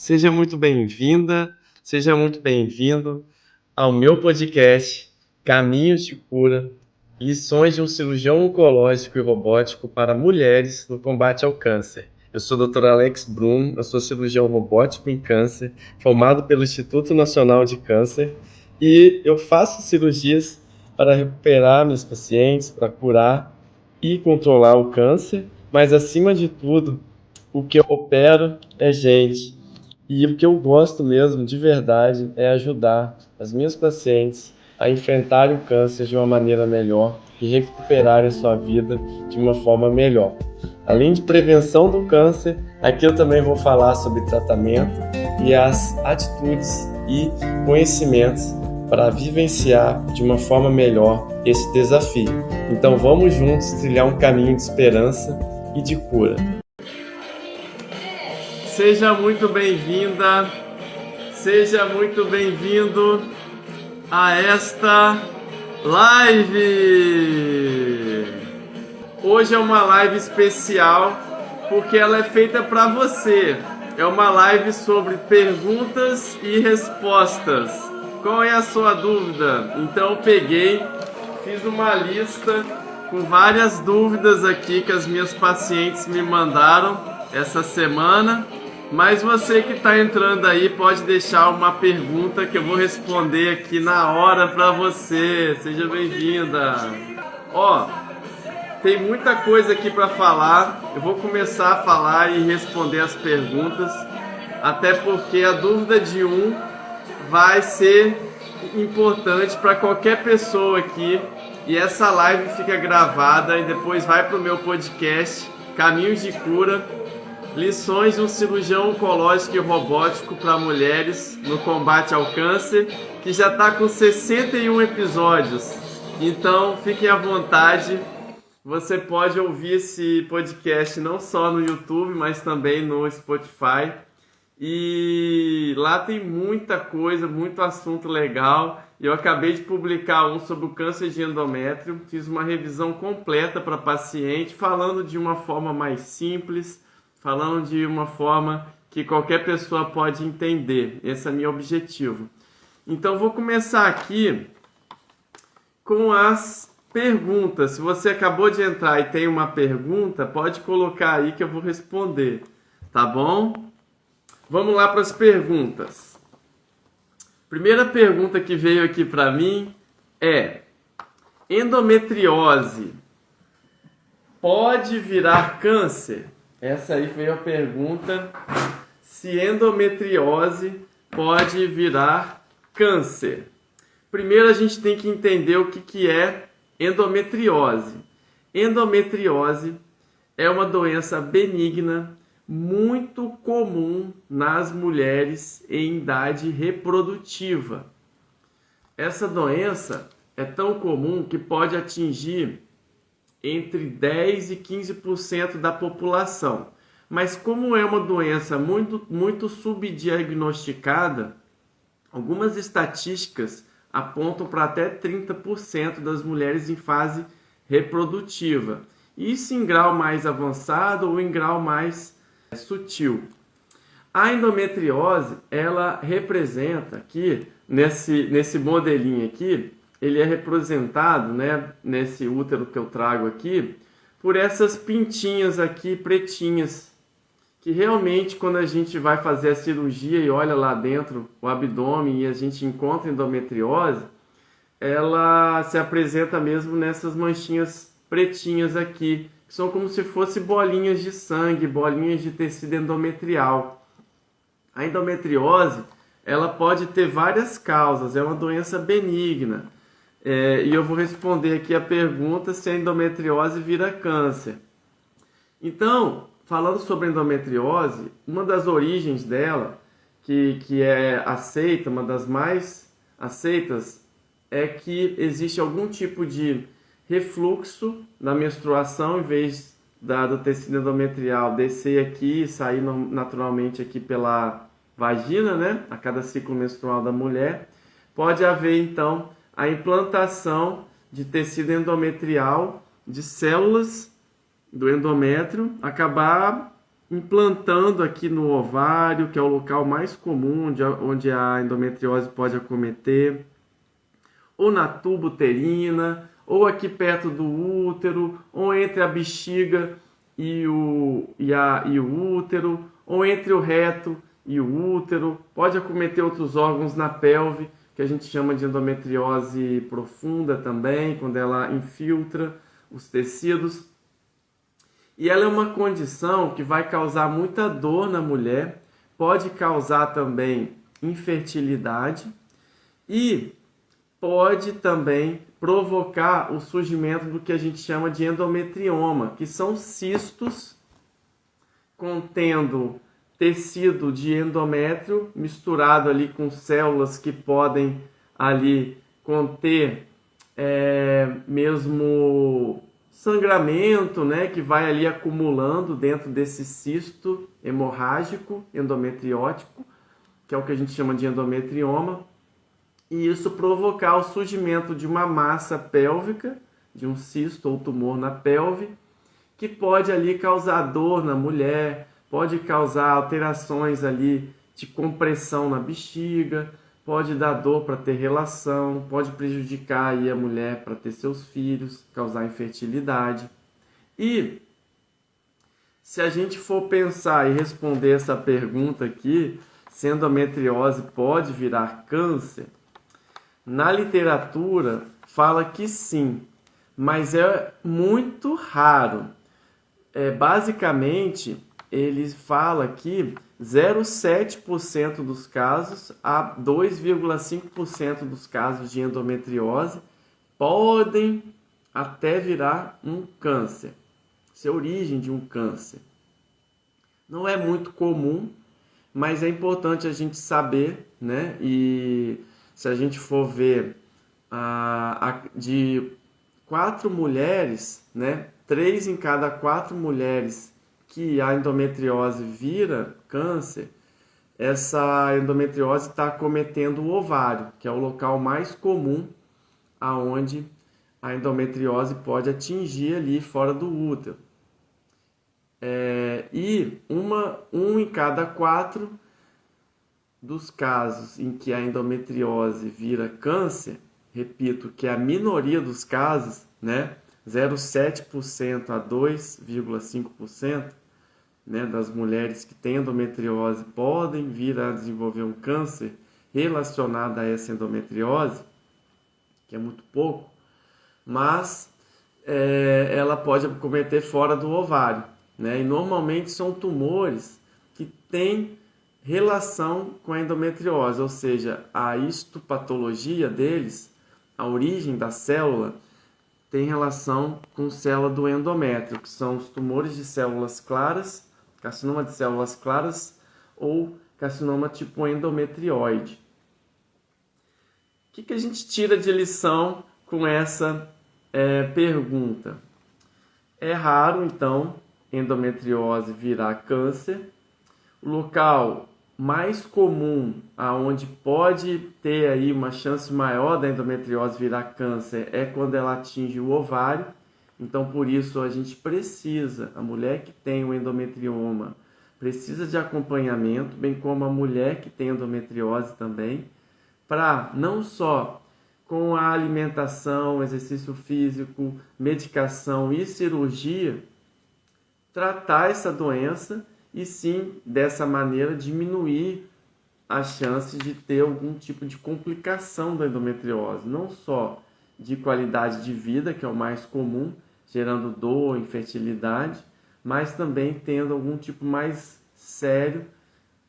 Seja muito bem-vinda, seja muito bem-vindo ao meu podcast Caminhos de Cura, lições de um cirurgião oncológico e robótico para mulheres no combate ao câncer. Eu sou o Dr. Alex Brum, eu sou cirurgião robótico em câncer, formado pelo Instituto Nacional de Câncer, e eu faço cirurgias para recuperar meus pacientes, para curar e controlar o câncer, mas acima de tudo, o que eu opero é gente. E o que eu gosto mesmo, de verdade, é ajudar as minhas pacientes a enfrentarem o câncer de uma maneira melhor e recuperarem a sua vida de uma forma melhor. Além de prevenção do câncer, aqui eu também vou falar sobre tratamento e as atitudes e conhecimentos para vivenciar de uma forma melhor esse desafio. Então vamos juntos trilhar um caminho de esperança e de cura. Seja muito bem-vinda, seja muito bem-vindo a esta live. Hoje é uma live especial porque ela é feita para você. É uma live sobre perguntas e respostas. Qual é a sua dúvida? Então eu peguei, fiz uma lista com várias dúvidas aqui que as minhas pacientes me mandaram essa semana. Mas você que está entrando aí pode deixar uma pergunta que eu vou responder aqui na hora para você. Seja bem-vinda. Tem muita coisa aqui para falar. Eu vou começar a falar e responder as perguntas, até porque a dúvida de um vai ser importante para qualquer pessoa aqui. E essa live fica gravada e depois vai para o meu podcast Caminhos de Cura. Lições de um cirurgião oncológico e robótico para mulheres no combate ao câncer, que já está com 61 episódios. Então, fiquem à vontade. Você pode ouvir esse podcast não só no YouTube, mas também no Spotify. E lá tem muita coisa, muito assunto legal. Eu acabei de publicar um sobre o câncer de endométrio. Fiz uma revisão completa para paciente, falando de uma forma mais simples, falando de uma forma que qualquer pessoa pode entender. Esse é meu objetivo. Então, vou começar aqui com as perguntas. Se você acabou de entrar e tem uma pergunta, pode colocar aí que eu vou responder, tá bom? Vamos lá para as perguntas. Primeira pergunta que veio aqui para mim é: endometriose pode virar câncer? Essa aí foi a pergunta, se endometriose pode virar câncer. Primeiro a gente tem que entender o que é endometriose. Endometriose é uma doença benigna muito comum nas mulheres em idade reprodutiva. Essa doença é tão comum que pode atingir entre 10% e 15% da população. Mas como é uma doença muito subdiagnosticada, algumas estatísticas apontam para até 30% das mulheres em fase reprodutiva. Isso em grau mais avançado ou em grau mais sutil. A endometriose, ela representa aqui, nesse modelinho aqui, ele é representado, né, nesse útero que eu trago aqui, por essas pintinhas aqui pretinhas, que realmente quando a gente vai fazer a cirurgia e olha lá dentro o abdômen e a gente encontra endometriose, ela se apresenta mesmo nessas manchinhas pretinhas aqui, que são como se fossem bolinhas de sangue, bolinhas de tecido endometrial. A endometriose, ela pode ter várias causas, é uma doença benigna. E eu vou responder aqui a pergunta se a endometriose vira câncer. Então, falando sobre a endometriose, uma das origens dela, que é aceita, uma das mais aceitas, é que existe algum tipo de refluxo na menstruação, em vez do tecido endometrial descer aqui e sair naturalmente aqui pela vagina, né? A cada ciclo menstrual da mulher, pode haver então a implantação de tecido endometrial, de células do endométrio, acabar implantando aqui no ovário, que é o local mais comum onde a endometriose pode acometer, ou na tuba uterina, ou aqui perto do útero, ou entre a bexiga e o útero, ou entre o reto e o útero. Pode acometer outros órgãos na pelve, que a gente chama de endometriose profunda também, quando ela infiltra os tecidos. E ela é uma condição que vai causar muita dor na mulher, pode causar também infertilidade e pode também provocar o surgimento do que a gente chama de endometrioma, que são cistos contendo tecido de endométrio misturado ali com células que podem ali conter mesmo sangramento, né, que vai ali acumulando dentro desse cisto hemorrágico endometriótico, que é o que a gente chama de endometrioma, e isso provocar o surgimento de uma massa pélvica, de um cisto ou tumor na pelve, que pode ali causar dor na mulher, pode causar alterações ali de compressão na bexiga, pode dar dor para ter relação, pode prejudicar aí a mulher para ter seus filhos, causar infertilidade. E se a gente for pensar e responder essa pergunta aqui, se endometriose pode virar câncer, na literatura fala que sim, mas é muito raro. Basicamente, ele fala que 0,7% dos casos a 2,5% dos casos de endometriose podem até virar um câncer, ser origem de um câncer. Não é muito comum, mas é importante a gente saber, né? E se a gente for ver de 4 mulheres, né? 3 em cada 4 mulheres que a endometriose vira câncer, essa endometriose está acometendo o ovário, que é o local mais comum aonde a endometriose pode atingir ali fora do útero. E um em cada 4 dos casos em que a endometriose vira câncer, repito que é a minoria dos casos, né, 0,7% a 2,5%, né, das mulheres que têm endometriose podem vir a desenvolver um câncer relacionado a essa endometriose, que é muito pouco, mas ela pode acometer fora do ovário, né, e normalmente são tumores que têm relação com a endometriose, ou seja, a histopatologia deles, a origem da célula, tem relação com célula do endométrio, que são os tumores de células claras, carcinoma de células claras ou carcinoma tipo endometrioide. O que a gente tira de lição com essa pergunta? É raro, então, endometriose virar câncer. O local mais comum, aonde pode ter aí uma chance maior da endometriose virar câncer, é quando ela atinge o ovário. Então, por isso, a gente precisa, a mulher que tem o endometrioma, precisa de acompanhamento, bem como a mulher que tem endometriose também, para não só com a alimentação, exercício físico, medicação e cirurgia, tratar essa doença e sim, dessa maneira, diminuir a chance de ter algum tipo de complicação da endometriose, não só de qualidade de vida, que é o mais comum, gerando dor, infertilidade, mas também tendo algum tipo mais sério,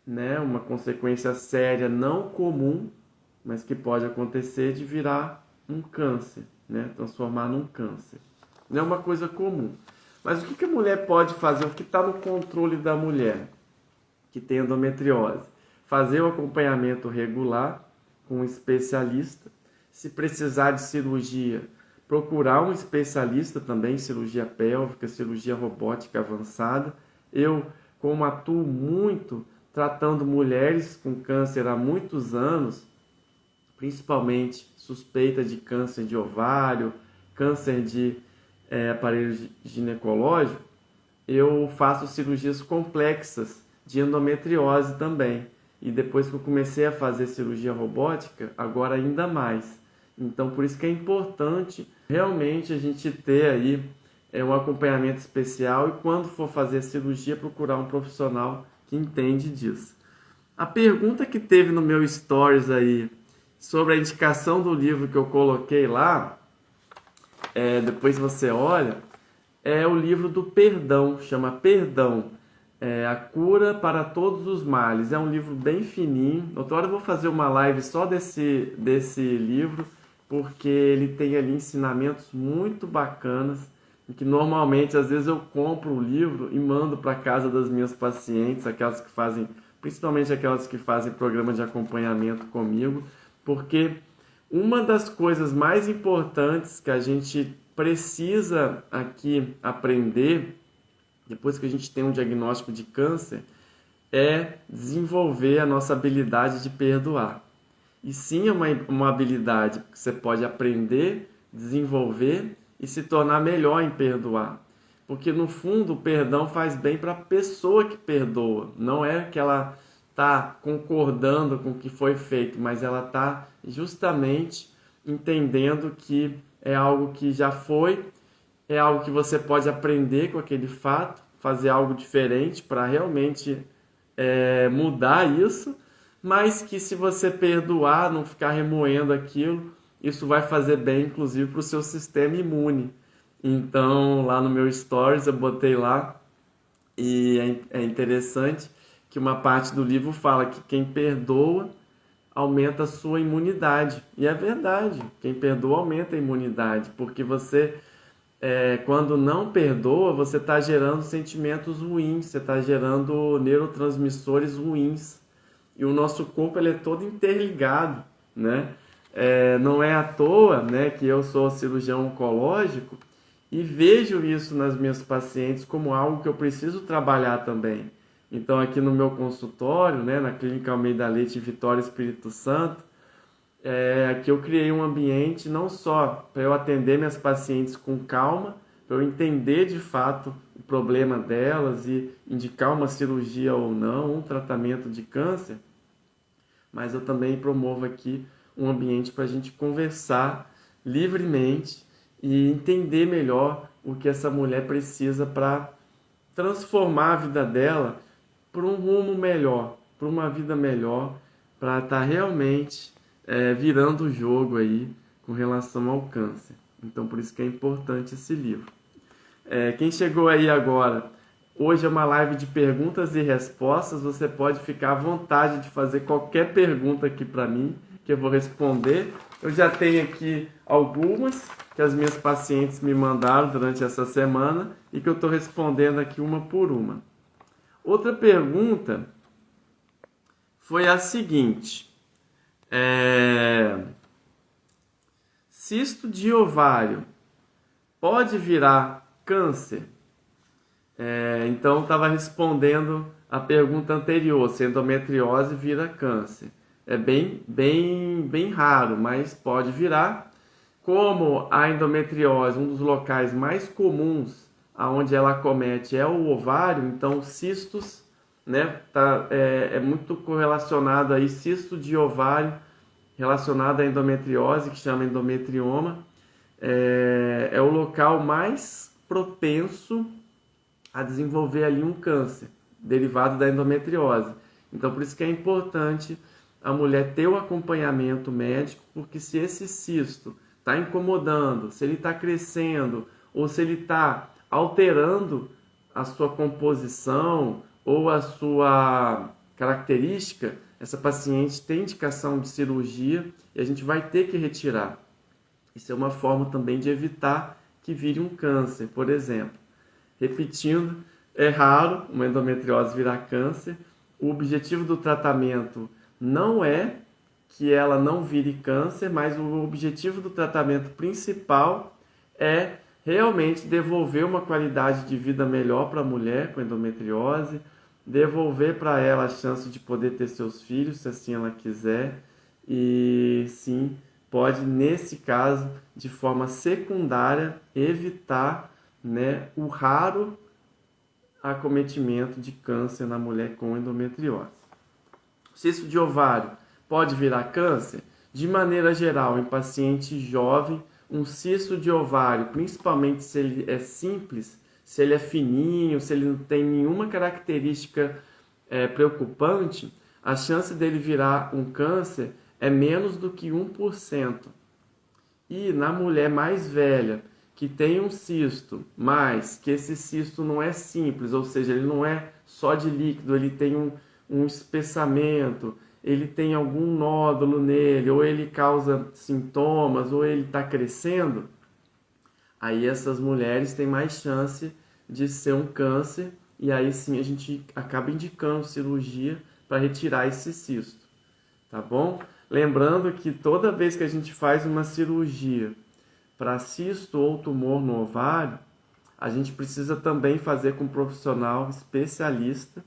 né, uma consequência séria não comum, mas que pode acontecer de virar um câncer, né, transformar num câncer. Não é uma coisa comum. Mas o que a mulher pode fazer? O que está no controle da mulher que tem endometriose? Fazer o acompanhamento regular com um especialista. Se precisar de cirurgia, procurar um especialista também, cirurgia pélvica, cirurgia robótica avançada. Eu, como atuo muito tratando mulheres com câncer há muitos anos, principalmente suspeita de câncer de ovário, câncer de aparelho ginecológico, eu faço cirurgias complexas de endometriose também. E depois que eu comecei a fazer cirurgia robótica, agora ainda mais. Então, por isso que é importante realmente a gente ter aí um acompanhamento especial e quando for fazer cirurgia, procurar um profissional que entende disso. A pergunta que teve no meu stories aí sobre a indicação do livro que eu coloquei lá, depois você olha, é o livro do perdão, chama Perdão, A Cura para Todos os Males. É um livro bem fininho. Outra hora eu vou fazer uma live só desse livro, porque ele tem ali ensinamentos muito bacanas, que normalmente, às vezes, eu compro o livro e mando para casa das minhas pacientes, aquelas que fazem, principalmente aquelas que fazem programa de acompanhamento comigo, porque uma das coisas mais importantes que a gente precisa aqui aprender, depois que a gente tem um diagnóstico de câncer, é desenvolver a nossa habilidade de perdoar. E sim, é uma habilidade que você pode aprender, desenvolver e se tornar melhor em perdoar. Porque no fundo o perdão faz bem para a pessoa que perdoa. Não é que ela está concordando com o que foi feito, mas ela está justamente entendendo que é algo que já foi, é algo que você pode aprender com aquele fato, fazer algo diferente para realmente mudar isso, mas que se você perdoar, não ficar remoendo aquilo, isso vai fazer bem, inclusive, para o seu sistema imune. Então, lá no meu Stories, eu botei lá, e é interessante que uma parte do livro fala que quem perdoa aumenta a sua imunidade. E é verdade, quem perdoa aumenta a imunidade, porque você, quando não perdoa, você está gerando sentimentos ruins, você está gerando neurotransmissores ruins. E o nosso corpo ele é todo interligado, né? Não é à toa, né, que eu sou cirurgião oncológico e vejo isso nas minhas pacientes como algo que eu preciso trabalhar também. Então, aqui no meu consultório, né, na Clínica Almeida Leite, em Vitória, Espírito Santo, aqui eu criei um ambiente não só para eu atender minhas pacientes com calma, para eu entender de fato o problema delas e indicar uma cirurgia ou não, um tratamento de câncer, mas eu também promovo aqui um ambiente para a gente conversar livremente e entender melhor o que essa mulher precisa para transformar a vida dela por um rumo melhor, por uma vida melhor, para estar realmente virando o jogo aí com relação ao câncer. Então, por isso que é importante esse livro. Quem chegou aí agora, hoje é uma live de perguntas e respostas. Você pode ficar à vontade de fazer qualquer pergunta aqui para mim, que eu vou responder. Eu já tenho aqui algumas que as minhas pacientes me mandaram durante essa semana e que eu estou respondendo aqui uma por uma. Outra pergunta foi a seguinte: cisto de ovário pode virar câncer? Então, estava respondendo a pergunta anterior, se endometriose vira câncer. É bem raro, mas pode virar. Como a endometriose, um dos locais mais comuns aonde ela acomete é o ovário, então cistos, né, é muito correlacionado aí, cisto de ovário relacionado à endometriose, que chama endometrioma, é o local mais propenso a desenvolver ali um câncer derivado da endometriose. Então, por isso que é importante a mulher ter o acompanhamento médico, porque se esse cisto está incomodando, se ele está crescendo ou se ele está alterando a sua composição ou a sua característica, essa paciente tem indicação de cirurgia e a gente vai ter que retirar. Isso é uma forma também de evitar que vire um câncer, por exemplo. Repetindo, é raro uma endometriose virar câncer. O objetivo do tratamento não é que ela não vire câncer, mas o objetivo do tratamento principal é realmente devolver uma qualidade de vida melhor para a mulher com endometriose, devolver para ela a chance de poder ter seus filhos, se assim ela quiser, e sim, pode, nesse caso, de forma secundária, evitar, né, o raro acometimento de câncer na mulher com endometriose. Cisto de ovário pode virar câncer? De maneira geral, em paciente jovem, um cisto de ovário, principalmente se ele é simples, se ele é fininho, se ele não tem nenhuma característica preocupante, a chance dele virar um câncer é menos do que 1%. E na mulher mais velha, que tem um cisto, mas que esse cisto não é simples, ou seja, ele não é só de líquido, ele tem um espessamento, ele tem algum nódulo nele, ou ele causa sintomas, ou ele está crescendo, aí essas mulheres têm mais chance de ser um câncer, e aí sim a gente acaba indicando cirurgia para retirar esse cisto, tá bom? Lembrando que toda vez que a gente faz uma cirurgia para cisto ou tumor no ovário, a gente precisa também fazer com um profissional especialista.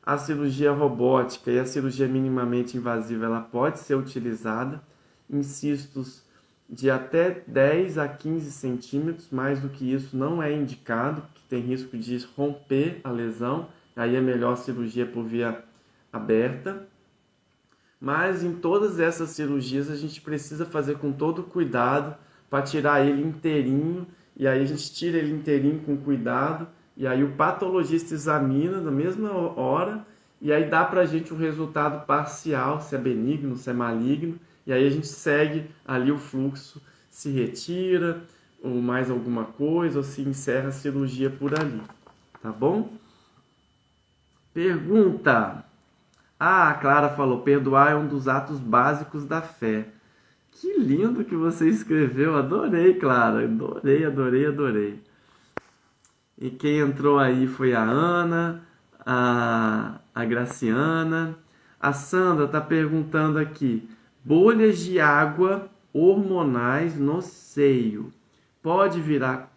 A cirurgia robótica e a cirurgia minimamente invasiva ela pode ser utilizada em cistos de até 10 a 15 centímetros, mais do que isso não é indicado, que tem risco de romper a lesão, aí é melhor a cirurgia por via aberta. Mas em todas essas cirurgias a gente precisa fazer com todo cuidado para tirar ele inteirinho, e aí a gente tira ele inteirinho com cuidado, e aí o patologista examina na mesma hora, e aí dá para a gente um resultado parcial, se é benigno, se é maligno, e aí a gente segue ali o fluxo, se retira, ou mais alguma coisa, ou se encerra a cirurgia por ali, tá bom? Pergunta. A Clara falou, perdoar é um dos atos básicos da fé. Que lindo que você escreveu, adorei, Clara, adorei. E quem entrou aí foi a Ana, a Graciana. A Sandra está perguntando aqui, bolhas de água hormonais no seio, pode virar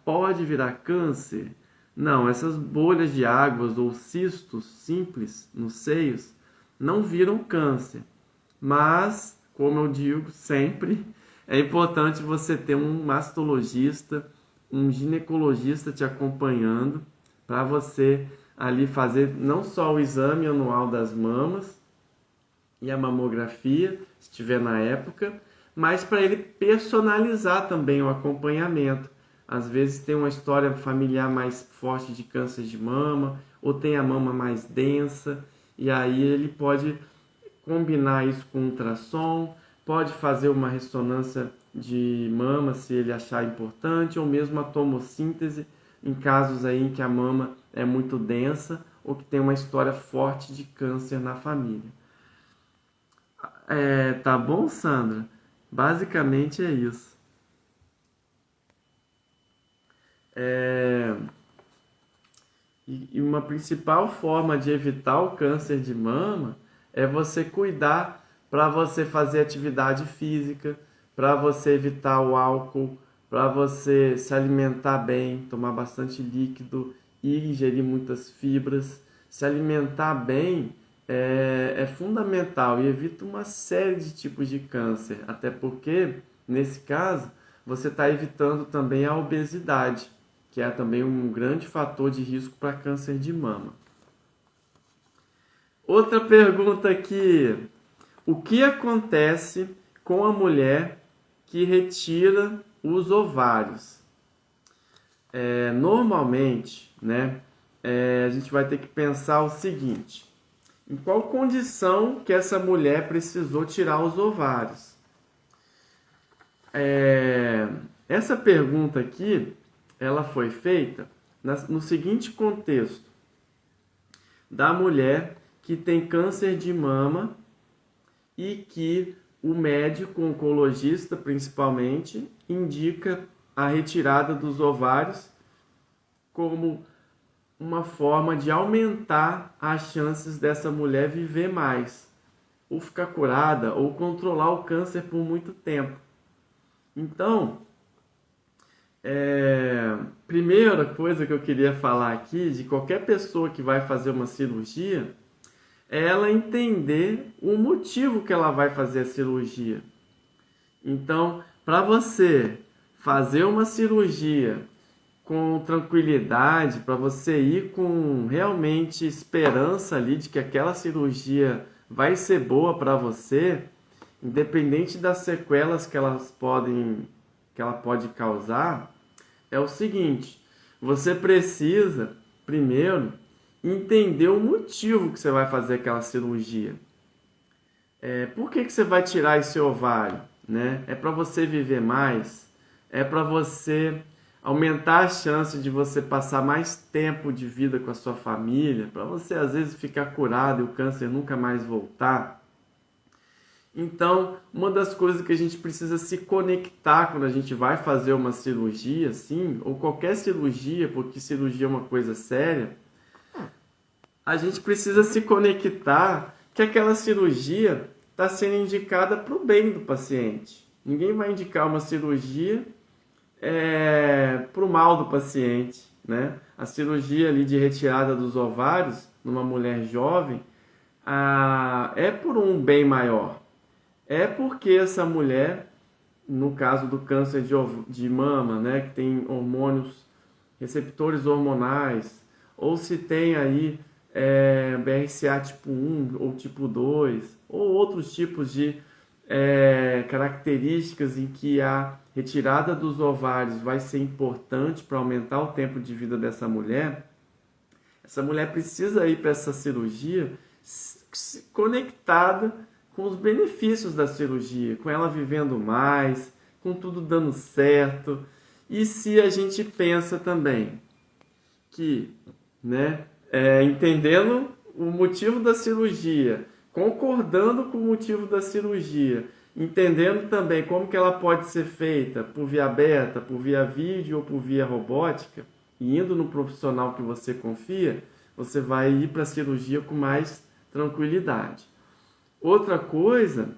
câncer? Não, essas bolhas de águas ou cistos simples nos seios não viram câncer, mas, como eu digo sempre, é importante você ter um mastologista, um ginecologista te acompanhando, para você ali fazer não só o exame anual das mamas e a mamografia, se estiver na época, mas para ele personalizar também o acompanhamento. Às vezes tem uma história familiar mais forte de câncer de mama, ou tem a mama mais densa, e aí ele pode combinar isso com ultrassom, pode fazer uma ressonância de mama se ele achar importante, ou mesmo a tomossíntese em casos aí em que a mama é muito densa ou que tem uma história forte de câncer na família. Tá bom, Sandra? Basicamente é isso. E uma principal forma de evitar o câncer de mama é você cuidar para você fazer atividade física, para você evitar o álcool, para você se alimentar bem, tomar bastante líquido e ingerir muitas fibras. Se alimentar bem é fundamental e evita uma série de tipos de câncer, até porque, nesse caso, você está evitando também a obesidade, que é também um grande fator de risco para câncer de mama. Outra pergunta aqui. O que acontece com a mulher que retira os ovários? Normalmente, a gente vai ter que pensar o seguinte. Em qual condição que essa mulher precisou tirar os ovários? Essa pergunta aqui, ela foi feita no seguinte contexto. Da mulher que tem câncer de mama e que o médico oncologista, principalmente, indica a retirada dos ovários como uma forma de aumentar as chances dessa mulher viver mais, ou ficar curada, ou controlar o câncer por muito tempo. Então, primeira coisa que eu queria falar aqui, de qualquer pessoa que vai fazer uma cirurgia, é ela entender o motivo que ela vai fazer a cirurgia. Então, para você fazer uma cirurgia com tranquilidade, para você ir com realmente esperança ali de que aquela cirurgia vai ser boa para você, independente das sequelas que ela pode causar, é o seguinte: você precisa primeiro entender o motivo que você vai fazer aquela cirurgia. Por que você vai tirar esse ovário, né? É para você viver mais? É para você aumentar a chance de você passar mais tempo de vida com a sua família? Para você, às vezes, ficar curado e o câncer nunca mais voltar? Então, uma das coisas que a gente precisa se conectar quando a gente vai fazer uma cirurgia, sim, ou qualquer cirurgia, porque cirurgia é uma coisa séria, a gente precisa se conectar que aquela cirurgia está sendo indicada para o bem do paciente. Ninguém vai indicar uma cirurgia para o mal do paciente, né? A cirurgia ali de retirada dos ovários numa mulher jovem é por um bem maior. É porque essa mulher, no caso do câncer de mama, né, que tem hormônios, receptores hormonais, ou se tem aí BRCA tipo 1 ou tipo 2, ou outros tipos de características em que a retirada dos ovários vai ser importante para aumentar o tempo de vida dessa mulher, essa mulher precisa ir para essa cirurgia conectada com os benefícios da cirurgia, com ela vivendo mais, com tudo dando certo. E se a gente pensa também que, né, entendendo o motivo da cirurgia, concordando com o motivo da cirurgia, entendendo também como que ela pode ser feita por via aberta, por via vídeo ou por via robótica, e indo no profissional que você confia, você vai ir para a cirurgia com mais tranquilidade. Outra coisa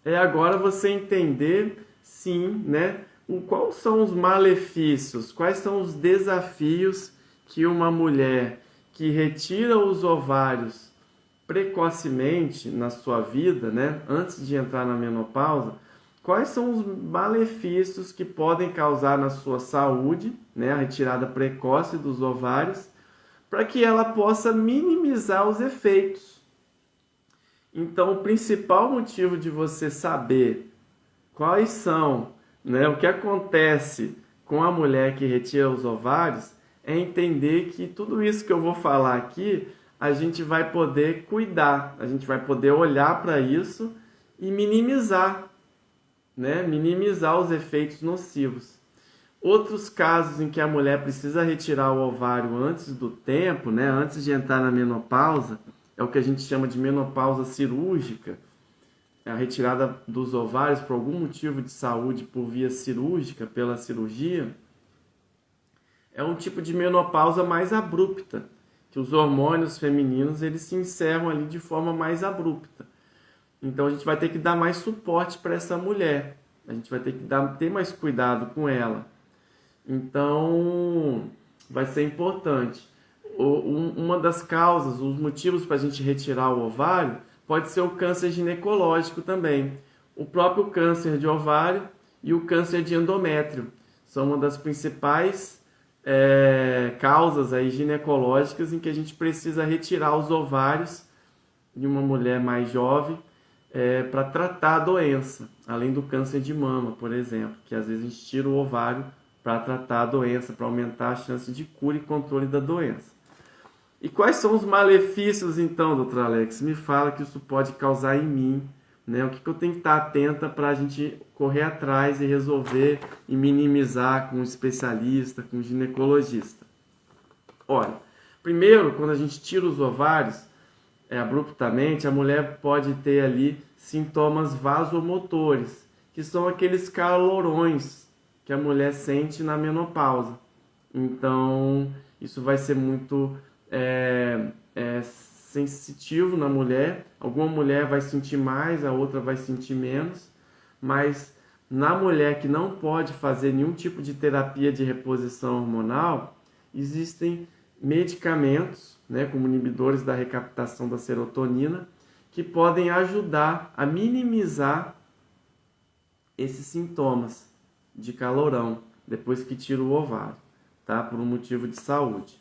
é agora você entender, sim, né, quais são os malefícios, quais são os desafios que uma mulher que retira os ovários precocemente na sua vida, né, antes de entrar na menopausa, quais são os malefícios que podem causar na sua saúde, né, a retirada precoce dos ovários, para que ela possa minimizar os efeitos. Então, o principal motivo de você saber quais são, né, o que acontece com a mulher que retira os ovários é entender que tudo isso que eu vou falar aqui, a gente vai poder cuidar, a gente vai poder olhar para isso e minimizar, né, minimizar os efeitos nocivos. Outros casos em que a mulher precisa retirar o ovário antes do tempo, né, antes de entrar na menopausa, é o que a gente chama de menopausa cirúrgica, a retirada dos ovários por algum motivo de saúde por via cirúrgica, pela cirurgia, é um tipo de menopausa mais abrupta, que os hormônios femininos eles se encerram ali de forma mais abrupta. Então a gente vai ter que dar mais suporte para essa mulher, a gente vai ter que ter mais cuidado com ela. Então vai ser importante. Uma das causas, os motivos para a gente retirar o ovário, pode ser o câncer ginecológico também. O próprio câncer de ovário e o câncer de endométrio são uma das principais causas aí ginecológicas em que a gente precisa retirar os ovários de uma mulher mais jovem para tratar a doença, além do câncer de mama, por exemplo, que às vezes a gente tira o ovário para tratar a doença, para aumentar a chance de cura e controle da doença. E quais são os malefícios, então, doutor Alex? Me fala que isso pode causar em mim, né? O que eu tenho que estar atenta para a gente correr atrás e resolver e minimizar com um especialista, com um ginecologista? Olha, primeiro, quando a gente tira os ovários abruptamente, a mulher pode ter ali sintomas vasomotores, que são aqueles calorões que a mulher sente na menopausa. Então, isso vai ser muito sensitivo na mulher. Alguma mulher vai sentir mais, a outra vai sentir menos, mas na mulher que não pode fazer nenhum tipo de terapia de reposição hormonal, existem medicamentos, né, como inibidores da recaptação da serotonina, que podem ajudar a minimizar esses sintomas de calorão depois que tira o ovário, tá? Por um motivo de saúde.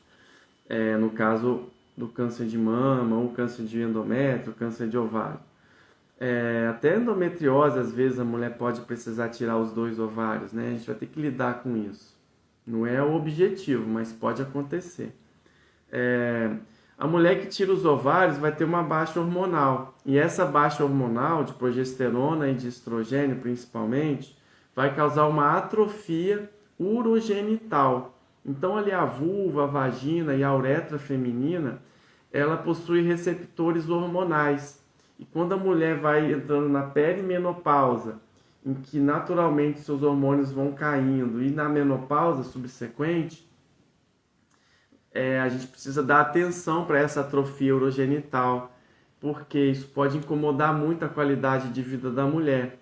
No caso do câncer de mama, ou câncer de endométrio, câncer de ovário. Até endometriose, às vezes, a mulher pode precisar tirar os 2 ovários, né? A gente vai ter que lidar com isso. Não é o objetivo, mas pode acontecer. A mulher que tira os ovários vai ter uma baixa hormonal. E essa baixa hormonal, de progesterona e de estrogênio principalmente, vai causar uma atrofia urogenital. Então ali a vulva, a vagina e a uretra feminina, ela possui receptores hormonais. E quando a mulher vai entrando na perimenopausa, em que naturalmente seus hormônios vão caindo, e na menopausa subsequente, a gente precisa dar atenção para essa atrofia urogenital, porque isso pode incomodar muito a qualidade de vida da mulher.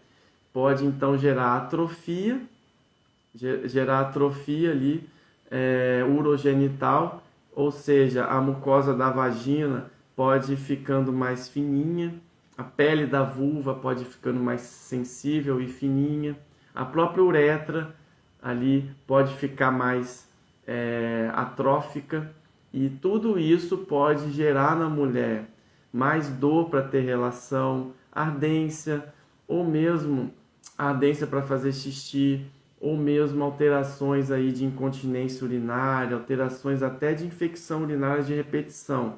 Pode então gerar atrofia ali, urogenital, ou seja, a mucosa da vagina pode ir ficando mais fininha, a pele da vulva pode ir ficando mais sensível e fininha, a própria uretra ali pode ficar mais atrófica, e tudo isso pode gerar na mulher mais dor para ter relação, ardência, ou mesmo ardência para fazer xixi, ou mesmo alterações aí de incontinência urinária, alterações até de infecção urinária de repetição,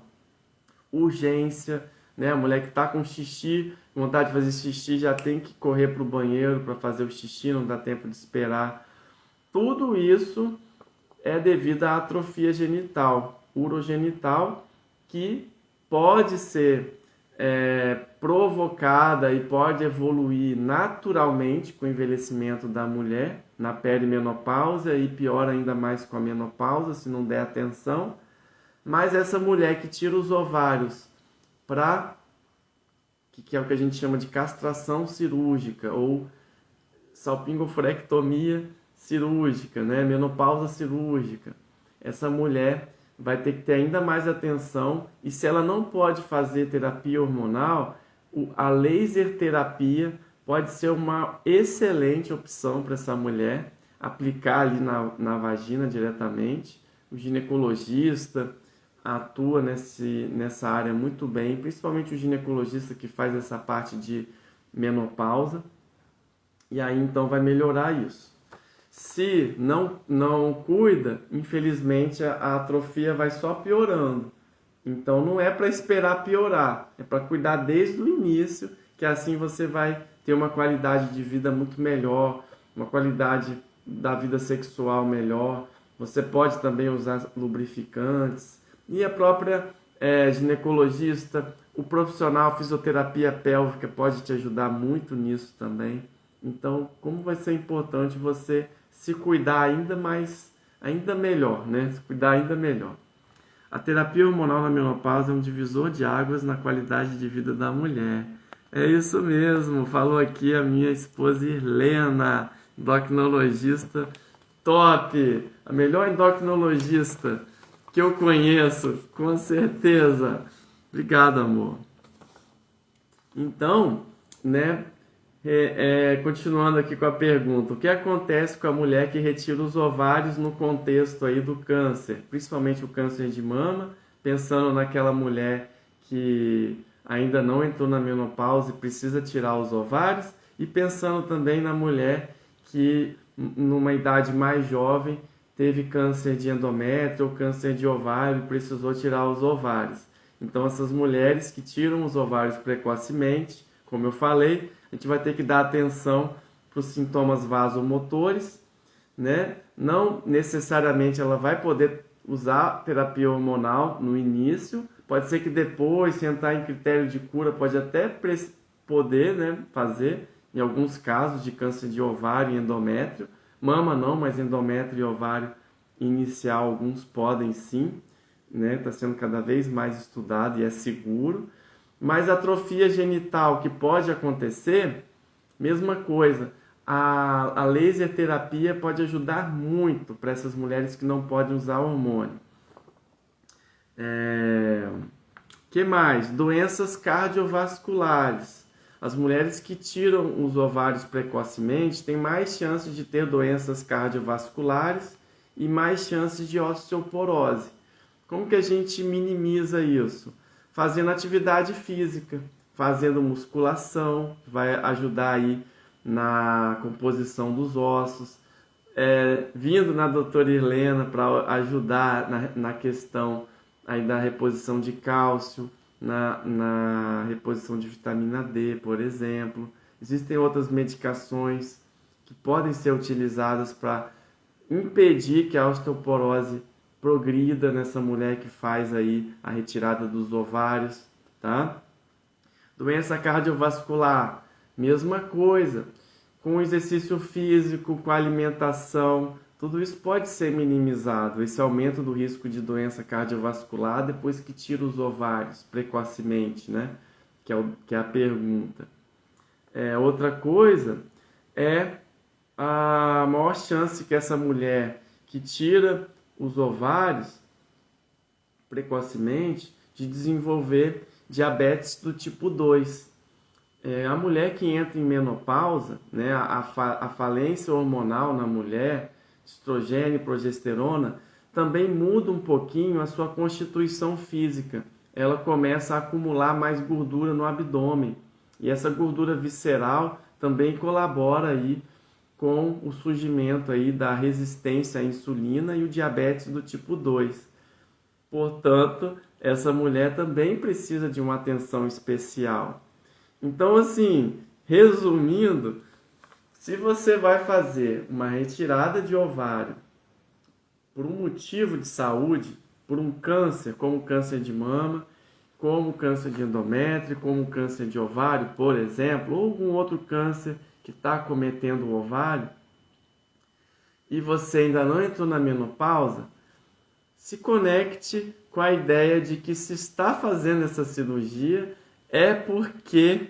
urgência, né? A mulher que está com xixi, vontade de fazer xixi, já tem que correr para o banheiro para fazer o xixi, não dá tempo de esperar. Tudo isso é devido à atrofia genital, urogenital, que pode ser provocada e pode evoluir naturalmente com o envelhecimento da mulher, na perimenopausa, e pior ainda mais com a menopausa, se não der atenção. Mas essa mulher que tira os ovários que é o que a gente chama de castração cirúrgica, ou salpingoforectomia cirúrgica, né? Menopausa cirúrgica. Essa mulher vai ter que ter ainda mais atenção, e se ela não pode fazer terapia hormonal, a laser terapia pode ser uma excelente opção para essa mulher, aplicar ali na vagina diretamente. O ginecologista atua nessa área muito bem, principalmente o ginecologista que faz essa parte de menopausa, e aí então vai melhorar isso. Se não cuida, infelizmente a atrofia vai só piorando. Então não é para esperar piorar, é para cuidar desde o início, que assim você vai ter uma qualidade de vida muito melhor, uma qualidade da vida sexual melhor. Você pode também usar lubrificantes, e a própria ginecologista, o profissional fisioterapia pélvica pode te ajudar muito nisso também. Então, como vai ser importante você se cuidar ainda melhor, né? Se cuidar ainda melhor. A terapia hormonal na menopausa é um divisor de águas na qualidade de vida da mulher. É isso mesmo, falou aqui a minha esposa Irlena, endocrinologista top, a melhor endocrinologista que eu conheço, com certeza. Obrigado, amor. Então, né, continuando aqui com a pergunta, o que acontece com a mulher que retira os ovários no contexto aí do câncer, principalmente o câncer de mama, pensando naquela mulher que ainda não entrou na menopausa e precisa tirar os ovários, e pensando também na mulher que numa idade mais jovem teve câncer de endométrio ou câncer de ovário e precisou tirar os ovários. Então essas mulheres que tiram os ovários precocemente, como eu falei, a gente vai ter que dar atenção para os sintomas vasomotores, né? Não necessariamente ela vai poder usar terapia hormonal no início, pode ser que depois, se entrar em critério de cura, pode até poder, né, fazer, em alguns casos de câncer de ovário e endométrio. Mama não, mas endométrio e ovário inicial, alguns podem sim, né? Está sendo cada vez mais estudado e é seguro. Mas a atrofia genital que pode acontecer, mesma coisa. A laser terapia pode ajudar muito para essas mulheres que não podem usar hormônio. Que mais? Doenças cardiovasculares. As mulheres que tiram os ovários precocemente têm mais chance de ter doenças cardiovasculares e mais chances de osteoporose. Como que a gente minimiza isso? Fazendo atividade física, fazendo musculação, que vai ajudar aí na composição dos ossos, vindo na doutora Irlena para ajudar na questão aí da reposição de cálcio, na reposição de vitamina D, por exemplo. Existem outras medicações que podem ser utilizadas para impedir que a osteoporose progrida nessa mulher que faz aí a retirada dos ovários, tá? Doença cardiovascular, mesma coisa. Com exercício físico, com alimentação, tudo isso pode ser minimizado. Esse aumento do risco de doença cardiovascular depois que tira os ovários precocemente, né? Que é a pergunta. Outra coisa é a maior chance que essa mulher que tira os ovários precocemente de desenvolver diabetes do tipo 2. A mulher que entra em menopausa, né, a falência hormonal na mulher, estrogênio e progesterona, também muda um pouquinho a sua constituição física. Ela começa a acumular mais gordura no abdômen. E essa gordura visceral também colabora aí com o surgimento aí da resistência à insulina e o diabetes do tipo 2. Portanto, essa mulher também precisa de uma atenção especial. Então, assim, resumindo, se você vai fazer uma retirada de ovário por um motivo de saúde, por um câncer, como câncer de mama, como câncer de endométrio, como câncer de ovário, por exemplo, ou algum outro câncer que está acometendo o ovário, e você ainda não entrou na menopausa, se conecte com a ideia de que se está fazendo essa cirurgia é porque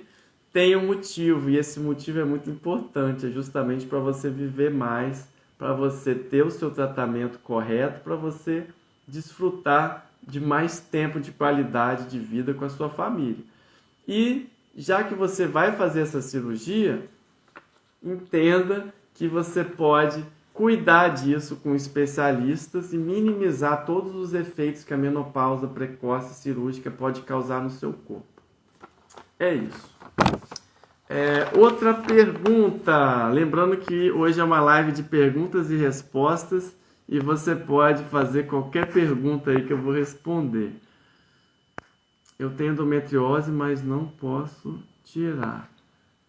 tem um motivo, e esse motivo é muito importante, é justamente para você viver mais, para você ter o seu tratamento correto, para você desfrutar de mais tempo de qualidade de vida com a sua família. E já que você vai fazer essa cirurgia, entenda que você pode cuidar disso com especialistas e minimizar todos os efeitos que a menopausa precoce cirúrgica pode causar no seu corpo. É isso. Outra pergunta. Lembrando que hoje é uma live de perguntas e respostas e você pode fazer qualquer pergunta aí que eu vou responder. Eu tenho endometriose, mas não posso tirar.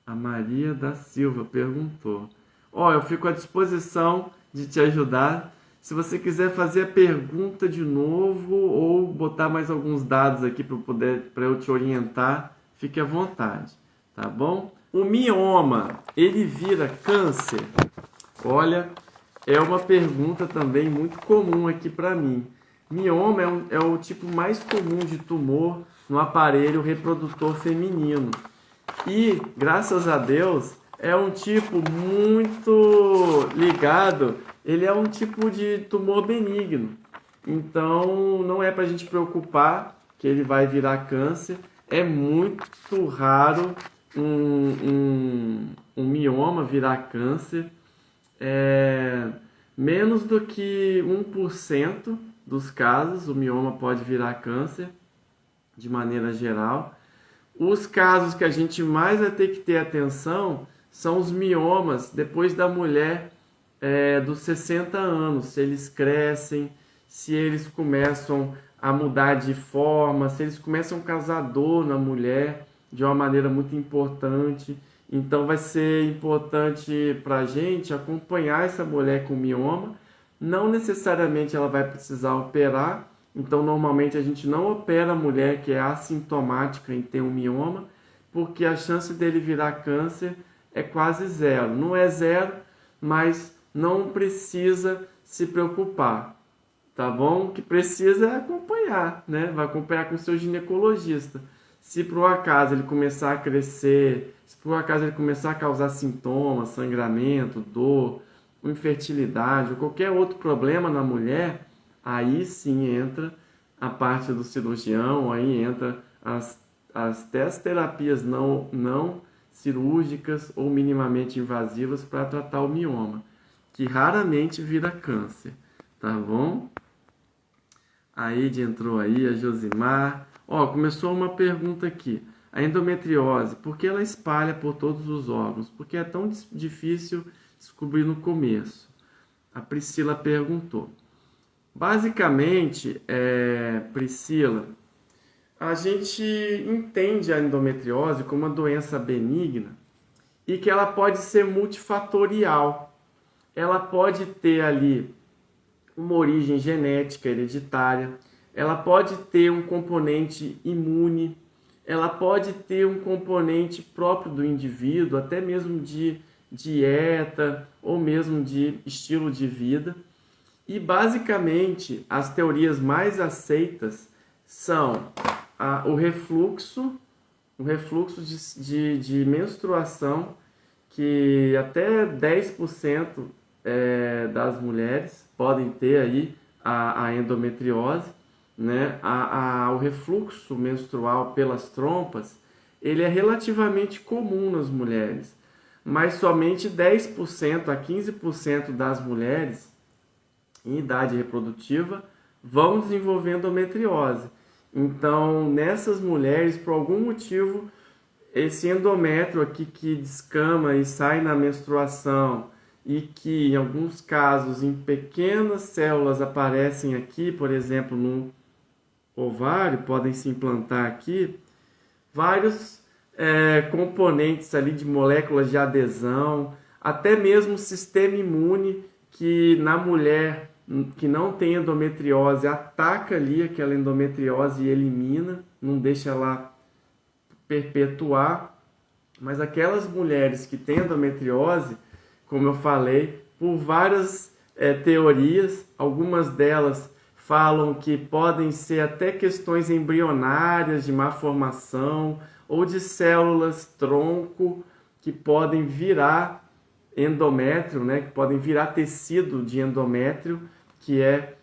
A Maria da Silva perguntou. Eu fico à disposição de te ajudar. Se você quiser fazer a pergunta de novo ou botar mais alguns dados aqui para eu te orientar, fique à vontade, tá bom? O mioma, ele vira câncer? Olha, é uma pergunta também muito comum aqui para mim. Mioma é o tipo mais comum de tumor no aparelho reprodutor feminino. E, graças a Deus, é um tipo muito ligado, ele é um tipo de tumor benigno. Então, não é para a gente preocupar que ele vai virar câncer. É muito raro um mioma virar câncer. Menos do que 1% dos casos o mioma pode virar câncer, de maneira geral. Os casos que a gente mais vai ter que ter atenção são os miomas depois da mulher dos 60 anos. Se eles crescem, se eles começam a mudar de forma, se eles começam a causar dor na mulher de uma maneira muito importante. Então vai ser importante para a gente acompanhar essa mulher com mioma. Não necessariamente ela vai precisar operar. Então normalmente a gente não opera a mulher que é assintomática em ter um mioma, porque a chance dele virar câncer é quase zero. Não é zero, mas não precisa se preocupar, tá bom? O que precisa é acompanhar, né? Vai acompanhar com o seu ginecologista. Se por um acaso ele começar a crescer, se por um acaso ele começar a causar sintomas, sangramento, dor, infertilidade ou qualquer outro problema na mulher, aí sim entra a parte do cirurgião, aí entra até as terapias não cirúrgicas ou minimamente invasivas para tratar o mioma, que raramente vira câncer, tá bom? A Aide entrou aí, a Josimar. Ó, começou uma pergunta aqui. A endometriose, por que ela espalha por todos os órgãos? Porque é tão difícil descobrir no começo. A Priscila perguntou. Basicamente, Priscila, a gente entende a endometriose como uma doença benigna e que ela pode ser multifatorial. Ela pode ter ali uma origem genética hereditária, ela pode ter um componente imune, ela pode ter um componente próprio do indivíduo, até mesmo de dieta ou mesmo de estilo de vida. E basicamente as teorias mais aceitas são o refluxo de menstruação, que até 10% das mulheres podem ter aí a endometriose, né? O refluxo menstrual pelas trompas, ele é relativamente comum nas mulheres, mas somente 10% a 15% das mulheres em idade reprodutiva vão desenvolver endometriose. Então, nessas mulheres, por algum motivo, esse endométrio aqui que descama e sai na menstruação e que, em alguns casos, em pequenas células aparecem aqui, por exemplo, no ovário, podem se implantar aqui, vários componentes ali de moléculas de adesão, até mesmo o sistema imune, que na mulher que não tem endometriose ataca ali aquela endometriose e elimina, não deixa ela perpetuar. Mas aquelas mulheres que têm endometriose, como eu falei, por várias teorias, algumas delas falam que podem ser até questões embrionárias de má formação ou de células tronco que podem virar endométrio, né, que podem virar tecido de endométrio, que é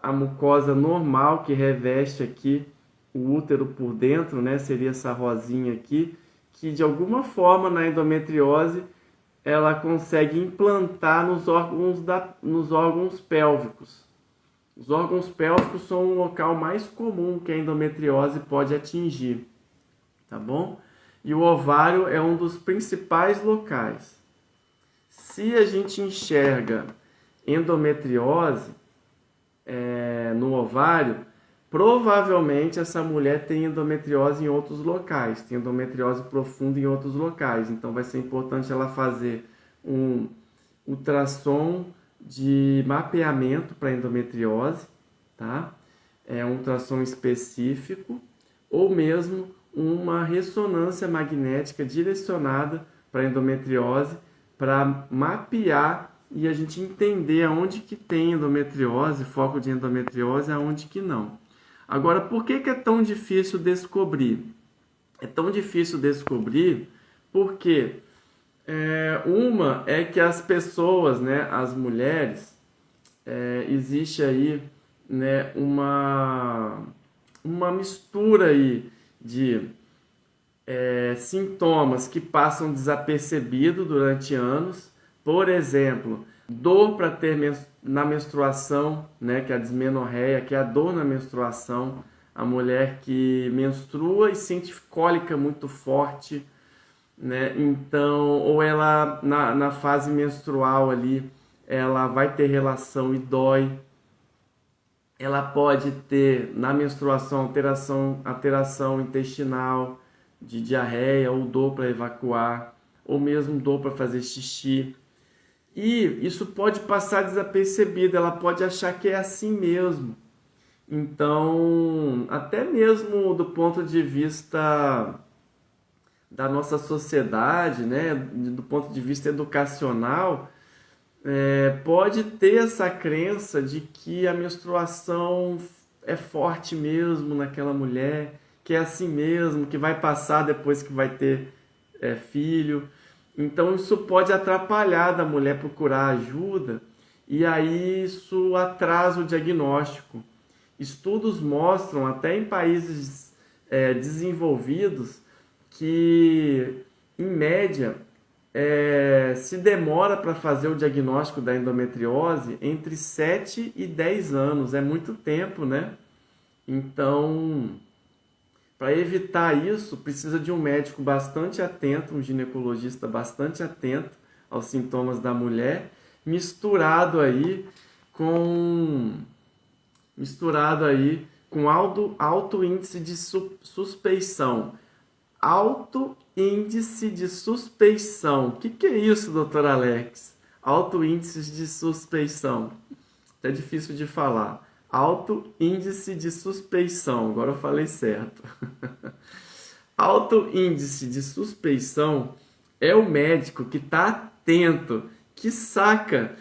a mucosa normal que reveste aqui o útero por dentro, né, seria essa rosinha aqui, que de alguma forma na endometriose ela consegue implantar nos órgãos pélvicos. Os órgãos pélvicos são o local mais comum que a endometriose pode atingir, tá bom? E o ovário é um dos principais locais. Se a gente enxerga endometriose no ovário, provavelmente essa mulher tem endometriose em outros locais, tem endometriose profunda em outros locais. Então vai ser importante ela fazer um ultrassom de mapeamento para endometriose, tá? Um ultrassom específico, ou mesmo uma ressonância magnética direcionada para endometriose, para mapear e a gente entender aonde que tem endometriose, foco de endometriose, aonde que não. Agora, por que é tão difícil descobrir? É tão difícil descobrir porque uma é que as pessoas, né, as mulheres, existe aí, né, uma mistura aí de sintomas que passam desapercebidos durante anos. Por exemplo, dor para ter na menstruação, né, que é a dismenorreia, que é a dor na menstruação, a mulher que menstrua e sente cólica muito forte, né? Então, ou ela na fase menstrual ali, ela vai ter relação e dói. Ela pode ter na menstruação alteração intestinal, de diarreia ou dor para evacuar, ou mesmo dor para fazer xixi. E isso pode passar desapercebido, ela pode achar que é assim mesmo. Então, até mesmo do ponto de vista da nossa sociedade, né, do ponto de vista educacional, pode ter essa crença de que a menstruação é forte mesmo naquela mulher, que é assim mesmo, que vai passar depois que vai ter filho. Então isso pode atrapalhar da mulher procurar ajuda e aí isso atrasa o diagnóstico. Estudos mostram, até em países desenvolvidos, que em média se demora para fazer o diagnóstico da endometriose entre 7 e 10 anos. É muito tempo, né? Então, para evitar isso, precisa de um médico bastante atento, um ginecologista bastante atento aos sintomas da mulher, misturado aí com alto índice de suspeição. Alto índice de suspeição. O que é isso, doutor Alex? Alto índice de suspeição. É difícil de falar. Alto índice de suspeição. Agora eu falei certo. Alto índice de suspeição é o médico que está atento, que sabe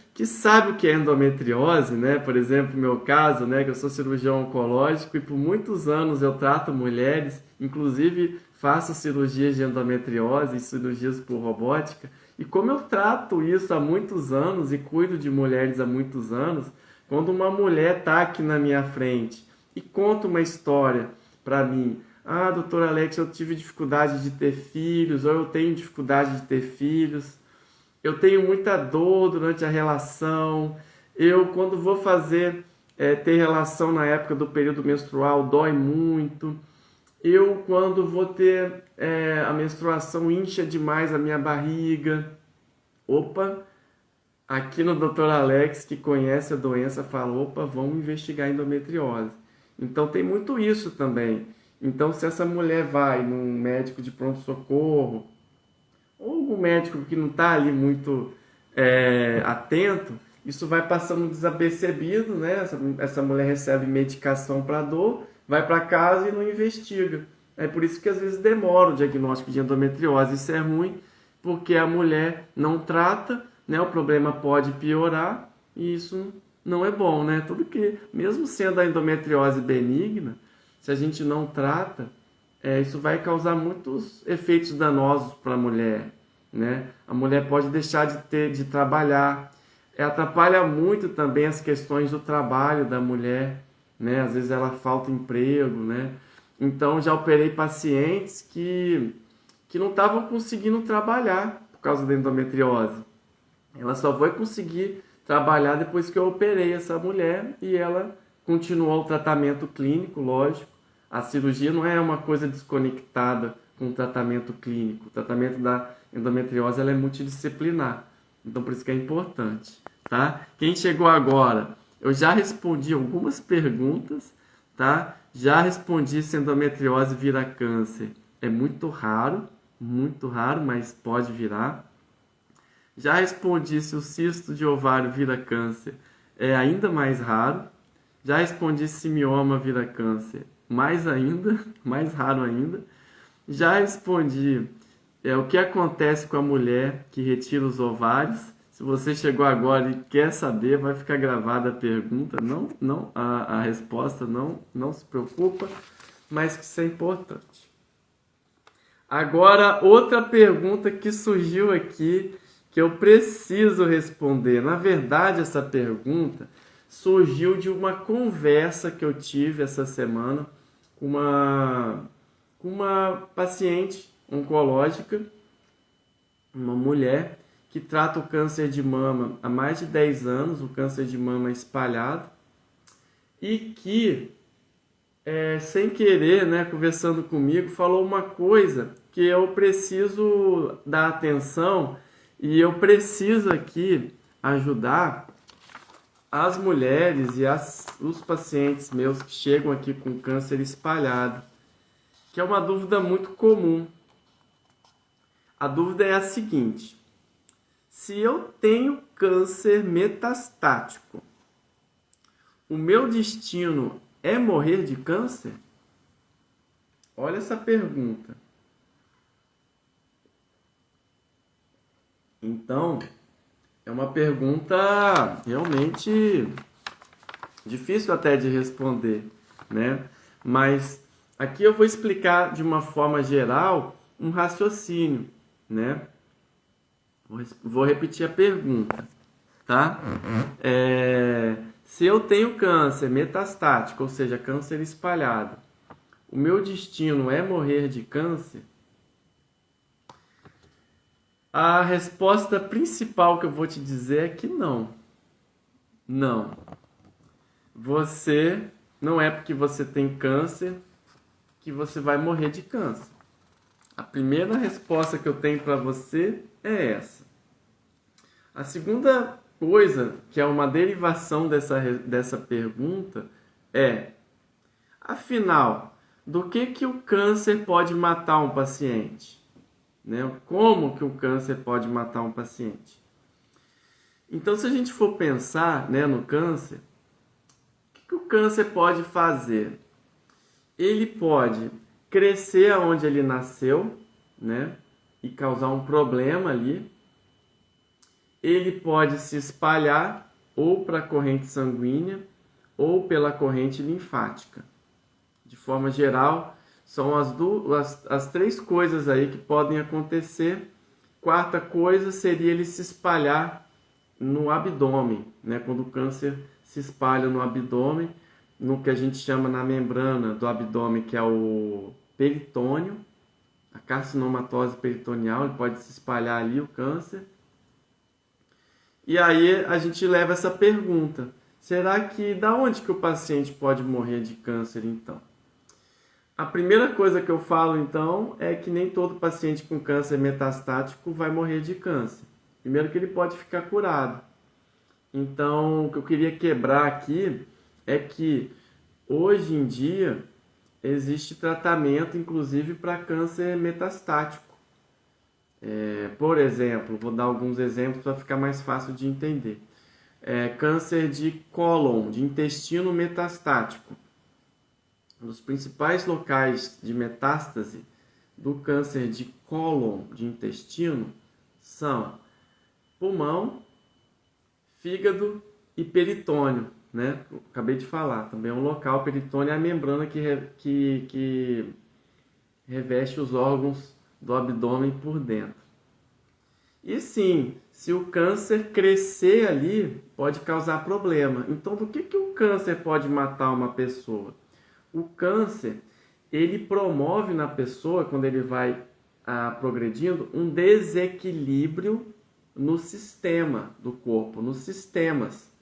o que é endometriose, né? Por exemplo, no meu caso, né, que eu sou cirurgião oncológico e por muitos anos eu trato mulheres, inclusive faço cirurgias de endometriose e cirurgias por robótica. E como eu trato isso há muitos anos e cuido de mulheres há muitos anos, quando uma mulher está aqui na minha frente e conta uma história para mim, doutor Alex, eu tive dificuldade de ter filhos, ou eu tenho dificuldade de ter filhos, eu tenho muita dor durante a relação, eu quando vou ter relação na época do período menstrual, dói muito, eu quando vou ter a menstruação incha demais a minha barriga. Opa, aqui no Dr. Alex, que conhece a doença, fala, opa, vamos investigar a endometriose. Então tem muito isso também. Então se essa mulher vai num médico de pronto-socorro, ou algum médico que não está ali muito atento, isso vai passando desapercebido, né? Essa mulher recebe medicação para dor, vai para casa e não investiga. É por isso que às vezes demora o diagnóstico de endometriose. Isso é ruim, porque a mulher não trata, né? O problema pode piorar e isso não é bom, né? Tudo que, mesmo sendo a endometriose benigna, se a gente não trata, isso vai causar muitos efeitos danosos para a mulher, né? A mulher pode deixar de trabalhar, atrapalha muito também as questões do trabalho da mulher, né? Às vezes ela falta emprego, né? Então já operei pacientes que não estavam conseguindo trabalhar por causa da endometriose. Ela só foi conseguir trabalhar depois que eu operei essa mulher e ela continuou o tratamento clínico, lógico. A cirurgia não é uma coisa desconectada com o tratamento clínico. O tratamento da endometriose ela é multidisciplinar. Então, por isso que é importante, tá? Quem chegou agora, eu já respondi algumas perguntas, tá? Já respondi se endometriose vira câncer. É muito raro, mas pode virar. Já respondi se o cisto de ovário vira câncer. É ainda mais raro. Já respondi se mioma vira câncer. Mais ainda, mais raro ainda. Já respondi o que acontece com a mulher que retira os ovários. Se você chegou agora e quer saber, vai ficar gravada a pergunta. A resposta, não se preocupa, mas que isso é importante. Agora, outra pergunta que surgiu aqui, que eu preciso responder. Na verdade, essa pergunta surgiu de uma conversa que eu tive essa semana com uma paciente oncológica, uma mulher que trata o câncer de mama há mais de 10 anos, o câncer de mama espalhado, e que, sem querer, né, conversando comigo, falou uma coisa que eu preciso dar atenção e eu preciso aqui ajudar as mulheres e os pacientes meus que chegam aqui com câncer espalhado, que é uma dúvida muito comum. A dúvida é a seguinte: se eu tenho câncer metastático, o meu destino é morrer de câncer? Olha essa pergunta. Então, é uma pergunta realmente difícil até de responder, né? Mas aqui eu vou explicar de uma forma geral um raciocínio, né? Vou repetir a pergunta, tá? Se eu tenho câncer metastático, ou seja, câncer espalhado, o meu destino é morrer de câncer? A resposta principal que eu vou te dizer é que não. Não. Você não é porque você tem câncer que você vai morrer de câncer. A primeira resposta que eu tenho para você é essa. A segunda coisa, que é uma derivação dessa pergunta, é: afinal, do que o câncer pode matar um paciente? Né? Como que o câncer pode matar um paciente? Então, se a gente for pensar, né, no câncer, o que o câncer pode fazer? Ele pode crescer aonde ele nasceu, né, e causar um problema ali. Ele pode se espalhar ou para a corrente sanguínea ou pela corrente linfática. De forma geral, são as três coisas aí que podem acontecer. Quarta coisa seria ele se espalhar no abdômen, né? Quando o câncer se espalha no abdômen, no que a gente chama na membrana do abdômen, que é o peritônio, a carcinomatose peritoneal, ele pode se espalhar ali, o câncer. E aí a gente leva essa pergunta: será que da onde que o paciente pode morrer de câncer então? A primeira coisa que eu falo então é que nem todo paciente com câncer metastático vai morrer de câncer. Primeiro que ele pode ficar curado. Então, o que eu queria quebrar aqui é que hoje em dia existe tratamento inclusive para câncer metastático. Por exemplo, vou dar alguns exemplos para ficar mais fácil de entender. Câncer de cólon, de intestino metastático. Um dos principais locais de metástase do câncer de cólon, de intestino, são pulmão, fígado e peritônio, né? Acabei de falar, também é um local. O peritônio é a membrana que reveste os órgãos do abdômen por dentro. E sim, se o câncer crescer ali, pode causar problema. Então, do que o câncer pode matar uma pessoa? O câncer, ele promove na pessoa, quando ele vai progredindo, um desequilíbrio no sistema do corpo, nos sistemas.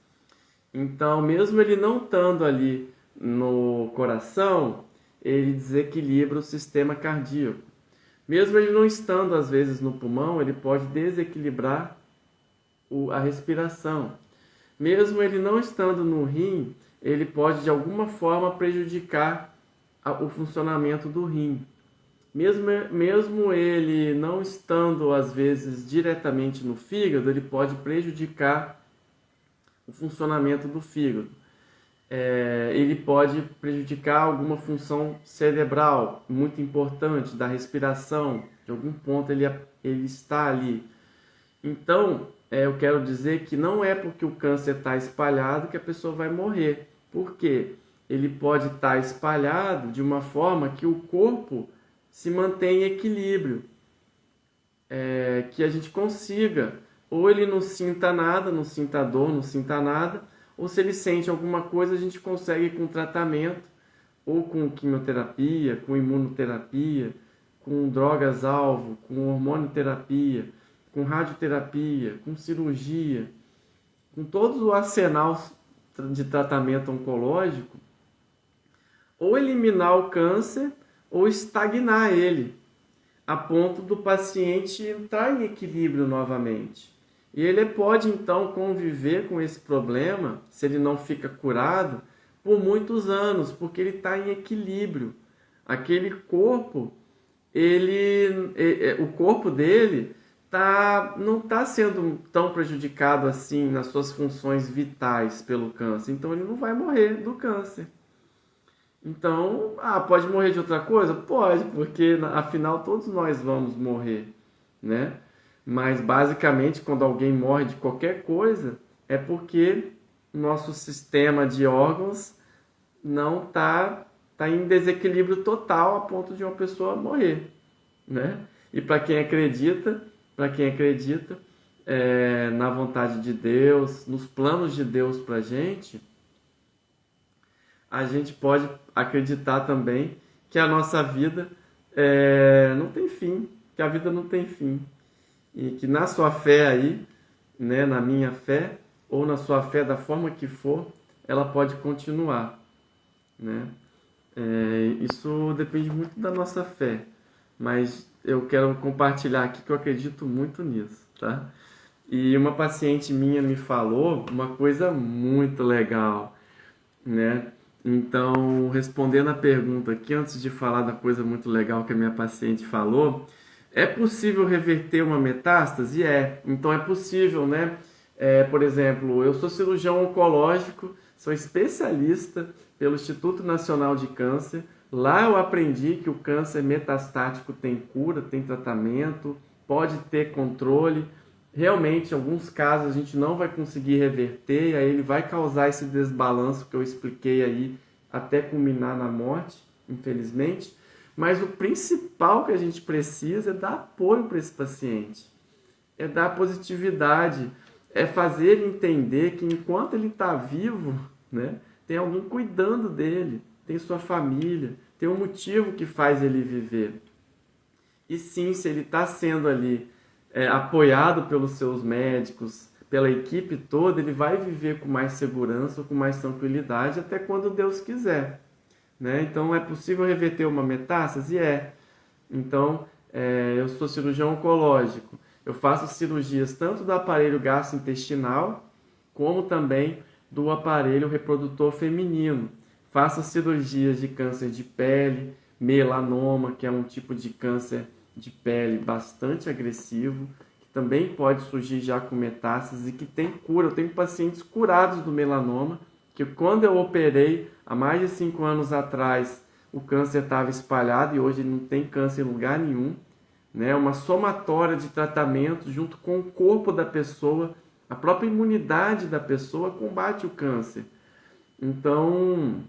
Então, mesmo ele não estando ali no coração, ele desequilibra o sistema cardíaco. Mesmo ele não estando, às vezes, no pulmão, ele pode desequilibrar a respiração. Mesmo ele não estando no rim, ele pode, de alguma forma, prejudicar o funcionamento do rim. Mesmo ele não estando, às vezes, diretamente no fígado, ele pode prejudicar o funcionamento do fígado. Ele pode prejudicar alguma função cerebral muito importante, da respiração, de algum ponto ele está ali. Então, eu quero dizer que não é porque o câncer está espalhado que a pessoa vai morrer. Por quê? Ele pode estar espalhado de uma forma que o corpo se mantém em equilíbrio, que a gente consiga, ou ele não sinta nada, não sinta dor, não sinta nada, ou se ele sente alguma coisa, a gente consegue com tratamento, ou com quimioterapia, com imunoterapia, com drogas-alvo, com hormonioterapia, com radioterapia, com cirurgia, com todo o arsenal de tratamento oncológico, ou eliminar o câncer ou estagnar ele, a ponto do paciente entrar em equilíbrio novamente. E ele pode então conviver com esse problema, se ele não fica curado, por muitos anos, porque ele está em equilíbrio. Aquele corpo, o corpo dele não está sendo tão prejudicado assim nas suas funções vitais pelo câncer. Então ele não vai morrer do câncer. Então, pode morrer de outra coisa? Pode, porque afinal todos nós vamos morrer, né? Mas basicamente quando alguém morre de qualquer coisa é porque nosso sistema de órgãos não está em desequilíbrio total a ponto de uma pessoa morrer, né? E para quem acredita na vontade de Deus, nos planos de Deus para a gente pode acreditar também que a nossa vida não tem fim, que a vida não tem fim. e que na sua fé aí, né, na minha fé, ou na sua fé da forma que for, ela pode continuar, né? Isso depende muito da nossa fé, mas eu quero compartilhar aqui que eu acredito muito nisso, tá? E uma paciente minha me falou uma coisa muito legal, né? Então, respondendo a pergunta aqui, antes de falar da coisa muito legal que a minha paciente falou, é possível reverter uma metástase? Então é possível, né? Por exemplo, eu sou cirurgião oncológico, sou especialista pelo Instituto Nacional de Câncer. Lá eu aprendi que o câncer metastático tem cura, tem tratamento, pode ter controle. Realmente, em alguns casos, a gente não vai conseguir reverter, e aí ele vai causar esse desbalanço que eu expliquei aí, até culminar na morte, infelizmente. Mas o principal que a gente precisa é dar apoio para esse paciente, é dar positividade, é fazer ele entender que enquanto ele está vivo, né, tem alguém cuidando dele, tem sua família, tem um motivo que faz ele viver. E sim, se ele está sendo ali apoiado pelos seus médicos, pela equipe toda, ele vai viver com mais segurança, com mais tranquilidade, até quando Deus quiser, né? Então, é possível reverter uma metástase? Então, eu sou cirurgião oncológico. Eu faço cirurgias tanto do aparelho gastrointestinal, como também do aparelho reprodutor feminino. Faço cirurgias de câncer de pele, melanoma, que é um tipo de câncer de pele bastante agressivo, que também pode surgir já com metástase e que tem cura. Eu tenho pacientes curados do melanoma, que quando eu operei, há mais de 5 anos atrás, o câncer estava espalhado e hoje não tem câncer em lugar nenhum, né? Uma somatória de tratamentos junto com o corpo da pessoa, a própria imunidade da pessoa combate o câncer. Então,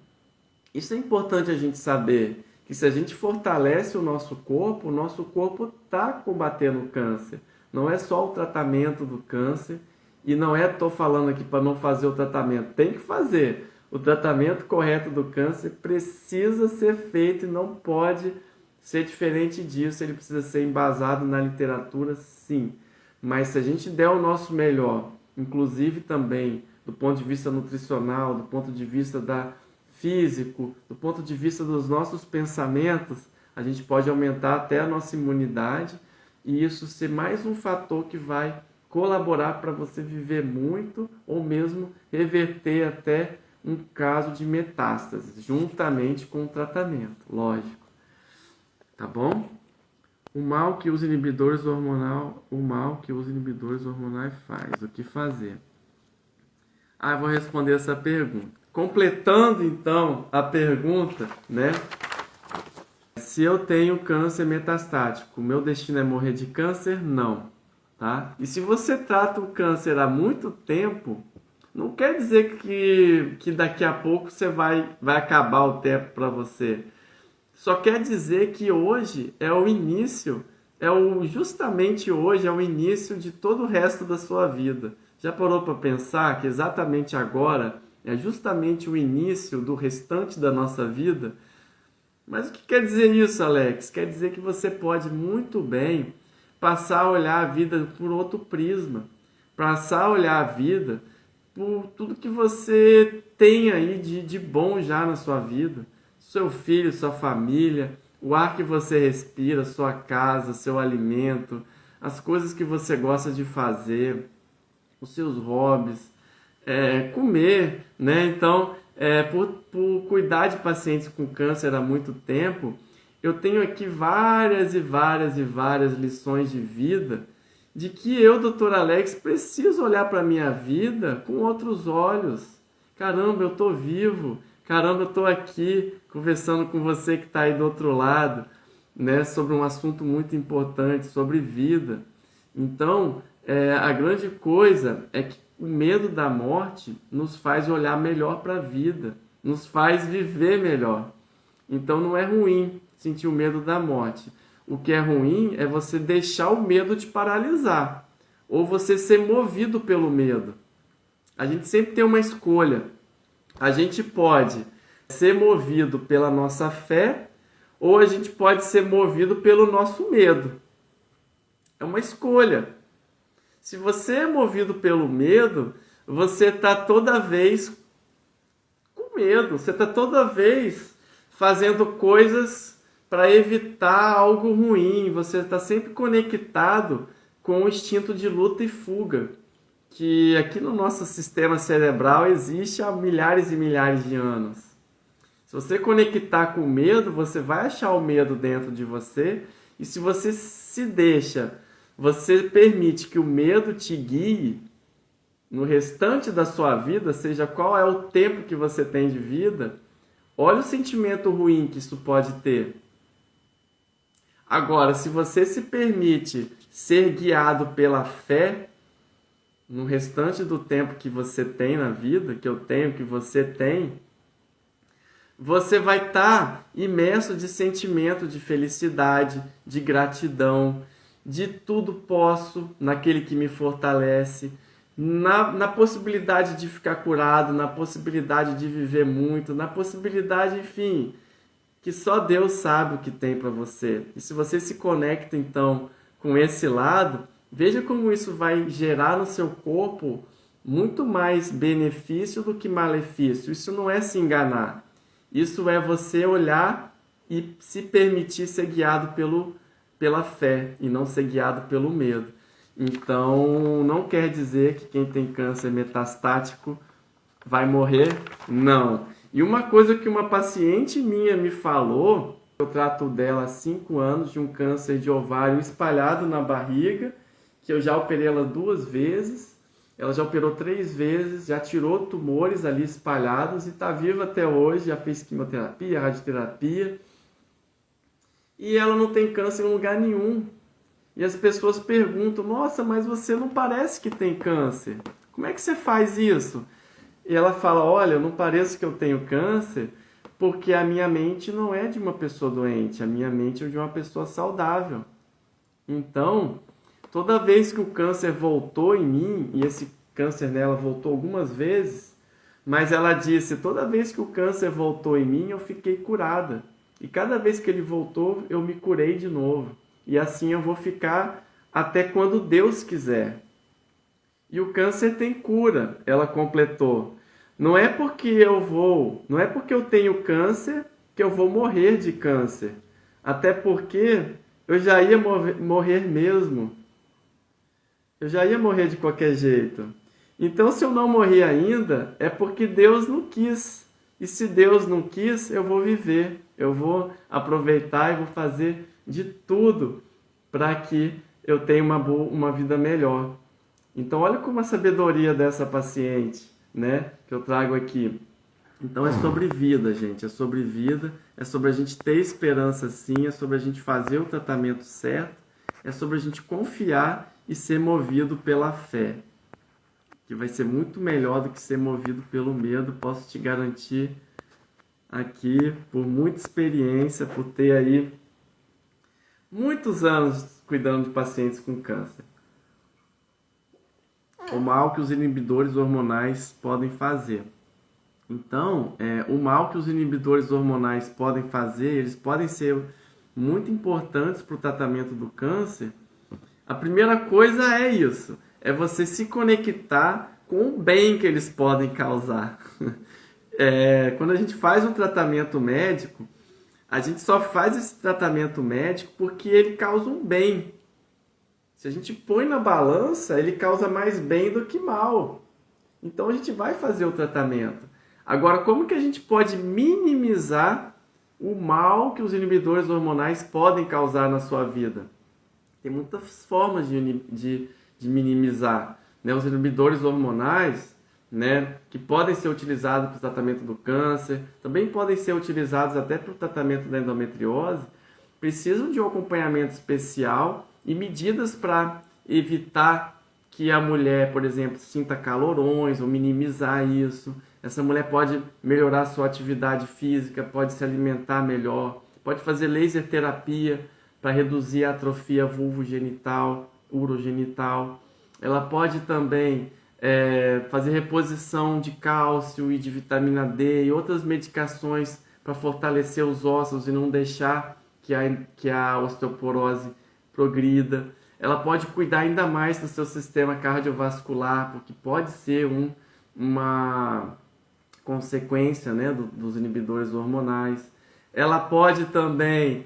isso é importante a gente saber, que se a gente fortalece o nosso corpo está combatendo o câncer. Não é só o tratamento do câncer, e não estou falando aqui para não fazer o tratamento, tem que fazer. O tratamento correto do câncer precisa ser feito e não pode ser diferente disso, ele precisa ser embasado na literatura, sim. Mas se a gente der o nosso melhor, inclusive também do ponto de vista nutricional, do ponto de vista físico, do ponto de vista dos nossos pensamentos, a gente pode aumentar até a nossa imunidade e isso ser mais um fator que vai colaborar para você viver muito ou mesmo reverter até um caso de metástase, juntamente com o tratamento, lógico. Tá bom? O mal que os inibidores hormonais faz, o que fazer? Eu vou responder essa pergunta. Completando, então, a pergunta, né? Se eu tenho câncer metastático, meu destino é morrer de câncer? Não, tá? E se você trata o câncer há muito tempo, não quer dizer que daqui a pouco você vai acabar o tempo para você. Só quer dizer que hoje é o início, justamente hoje é o início de todo o resto da sua vida. Já parou para pensar que exatamente agora é justamente o início do restante da nossa vida? Mas o que quer dizer isso, Alex? Quer dizer que você pode muito bem passar a olhar a vida por outro prisma, passar a olhar a vida por tudo que você tem aí de bom já na sua vida. Seu filho, sua família, o ar que você respira, sua casa, seu alimento, as coisas que você gosta de fazer, os seus hobbies, comer, né? Então, por cuidar de pacientes com câncer há muito tempo, eu tenho aqui várias e várias e várias lições de vida de que eu, Dr. Alex, preciso olhar para a minha vida com outros olhos. Caramba, eu estou vivo. Caramba, eu estou aqui conversando com você que está aí do outro lado, né, sobre um assunto muito importante, sobre vida. Então, a grande coisa é que o medo da morte nos faz olhar melhor para a vida, nos faz viver melhor. Então, não é ruim sentir o medo da morte. O que é ruim é você deixar o medo te paralisar, ou você ser movido pelo medo. A gente sempre tem uma escolha. A gente pode ser movido pela nossa fé ou a gente pode ser movido pelo nosso medo. É uma escolha. Se você é movido pelo medo, você está toda vez com medo. Você está toda vez fazendo coisas para evitar algo ruim. Você está sempre conectado com o instinto de luta e fuga, que aqui no nosso sistema cerebral existe há milhares e milhares de anos. Se você conectar com o medo, você vai achar o medo dentro de você. E se você se deixa, você permite que o medo te guie no restante da sua vida, seja qual é o tempo que você tem de vida, olha o sentimento ruim que isso pode ter. Agora, se você se permite ser guiado pela fé, no restante do tempo que você tem na vida, que eu tenho, que você tem, você vai estar imerso de sentimento de felicidade, de gratidão, de tudo posso naquele que me fortalece, na possibilidade de ficar curado, na possibilidade de viver muito, na possibilidade, enfim, que só Deus sabe o que tem para você. E se você se conecta, então, com esse lado, veja como isso vai gerar no seu corpo muito mais benefício do que malefício. Isso não é se enganar. Isso é você olhar e se permitir ser guiado pela fé e não ser guiado pelo medo. Então, não quer dizer que quem tem câncer metastático vai morrer? Não. E uma coisa que uma paciente minha me falou, eu trato dela há 5 anos, de um câncer de ovário espalhado na barriga, que eu já operei ela 2 vezes, ela já operou 3 vezes, já tirou tumores ali espalhados e está viva até hoje, já fez quimioterapia, radioterapia, e ela não tem câncer em lugar nenhum. E as pessoas perguntam, nossa, mas você não parece que tem câncer. Como é que você faz isso? E ela fala, olha, eu não pareço que eu tenho câncer porque a minha mente não é de uma pessoa doente, a minha mente é de uma pessoa saudável. Então, toda vez que o câncer voltou em mim, e esse câncer nela voltou algumas vezes, mas ela disse, toda vez que o câncer voltou em mim, eu fiquei curada. E cada vez que ele voltou, eu me curei de novo. E assim eu vou ficar até quando Deus quiser. E o câncer tem cura, ela completou. Não é porque eu tenho câncer que eu vou morrer de câncer. Até porque eu já ia morrer mesmo. Eu já ia morrer de qualquer jeito. Então, se eu não morri ainda, é porque Deus não quis. E se Deus não quis, eu vou viver. Eu vou aproveitar e vou fazer de tudo para que eu tenha uma vida melhor. Então, olha como a sabedoria dessa paciente, né, que eu trago aqui. Então, é sobre vida, gente. É sobre vida. É sobre a gente ter esperança, sim. É sobre a gente fazer o tratamento certo. É sobre a gente confiar e ser movido pela fé, que vai ser muito melhor do que ser movido pelo medo. Posso te garantir aqui, por muita experiência, por ter aí muitos anos cuidando de pacientes com câncer. O mal que os inibidores hormonais podem fazer. Então, o mal que os inibidores hormonais podem fazer, eles podem ser muito importantes para o tratamento do câncer. A primeira coisa é isso, é você se conectar com o bem que eles podem causar. Quando a gente faz um tratamento médico, a gente só faz esse tratamento médico porque ele causa um bem. Se a gente põe na balança, ele causa mais bem do que mal. Então a gente vai fazer o tratamento. Agora, como que a gente pode minimizar o mal que os inibidores hormonais podem causar na sua vida? Tem muitas formas de minimizar, né? Os inibidores hormonais, né, que podem ser utilizados para o tratamento do câncer, também podem ser utilizados até para o tratamento da endometriose, precisam de um acompanhamento especial e medidas para evitar que a mulher, por exemplo, sinta calorões ou minimizar isso. Essa mulher pode melhorar a sua atividade física, pode se alimentar melhor, pode fazer laser terapia para reduzir a atrofia vulvogenital, urogenital. Ela pode também fazer reposição de cálcio e de vitamina D e outras medicações para fortalecer os ossos e não deixar que a osteoporose progrida. ela pode cuidar ainda mais do seu sistema cardiovascular, porque pode ser uma consequência, né, dos inibidores hormonais. Ela pode também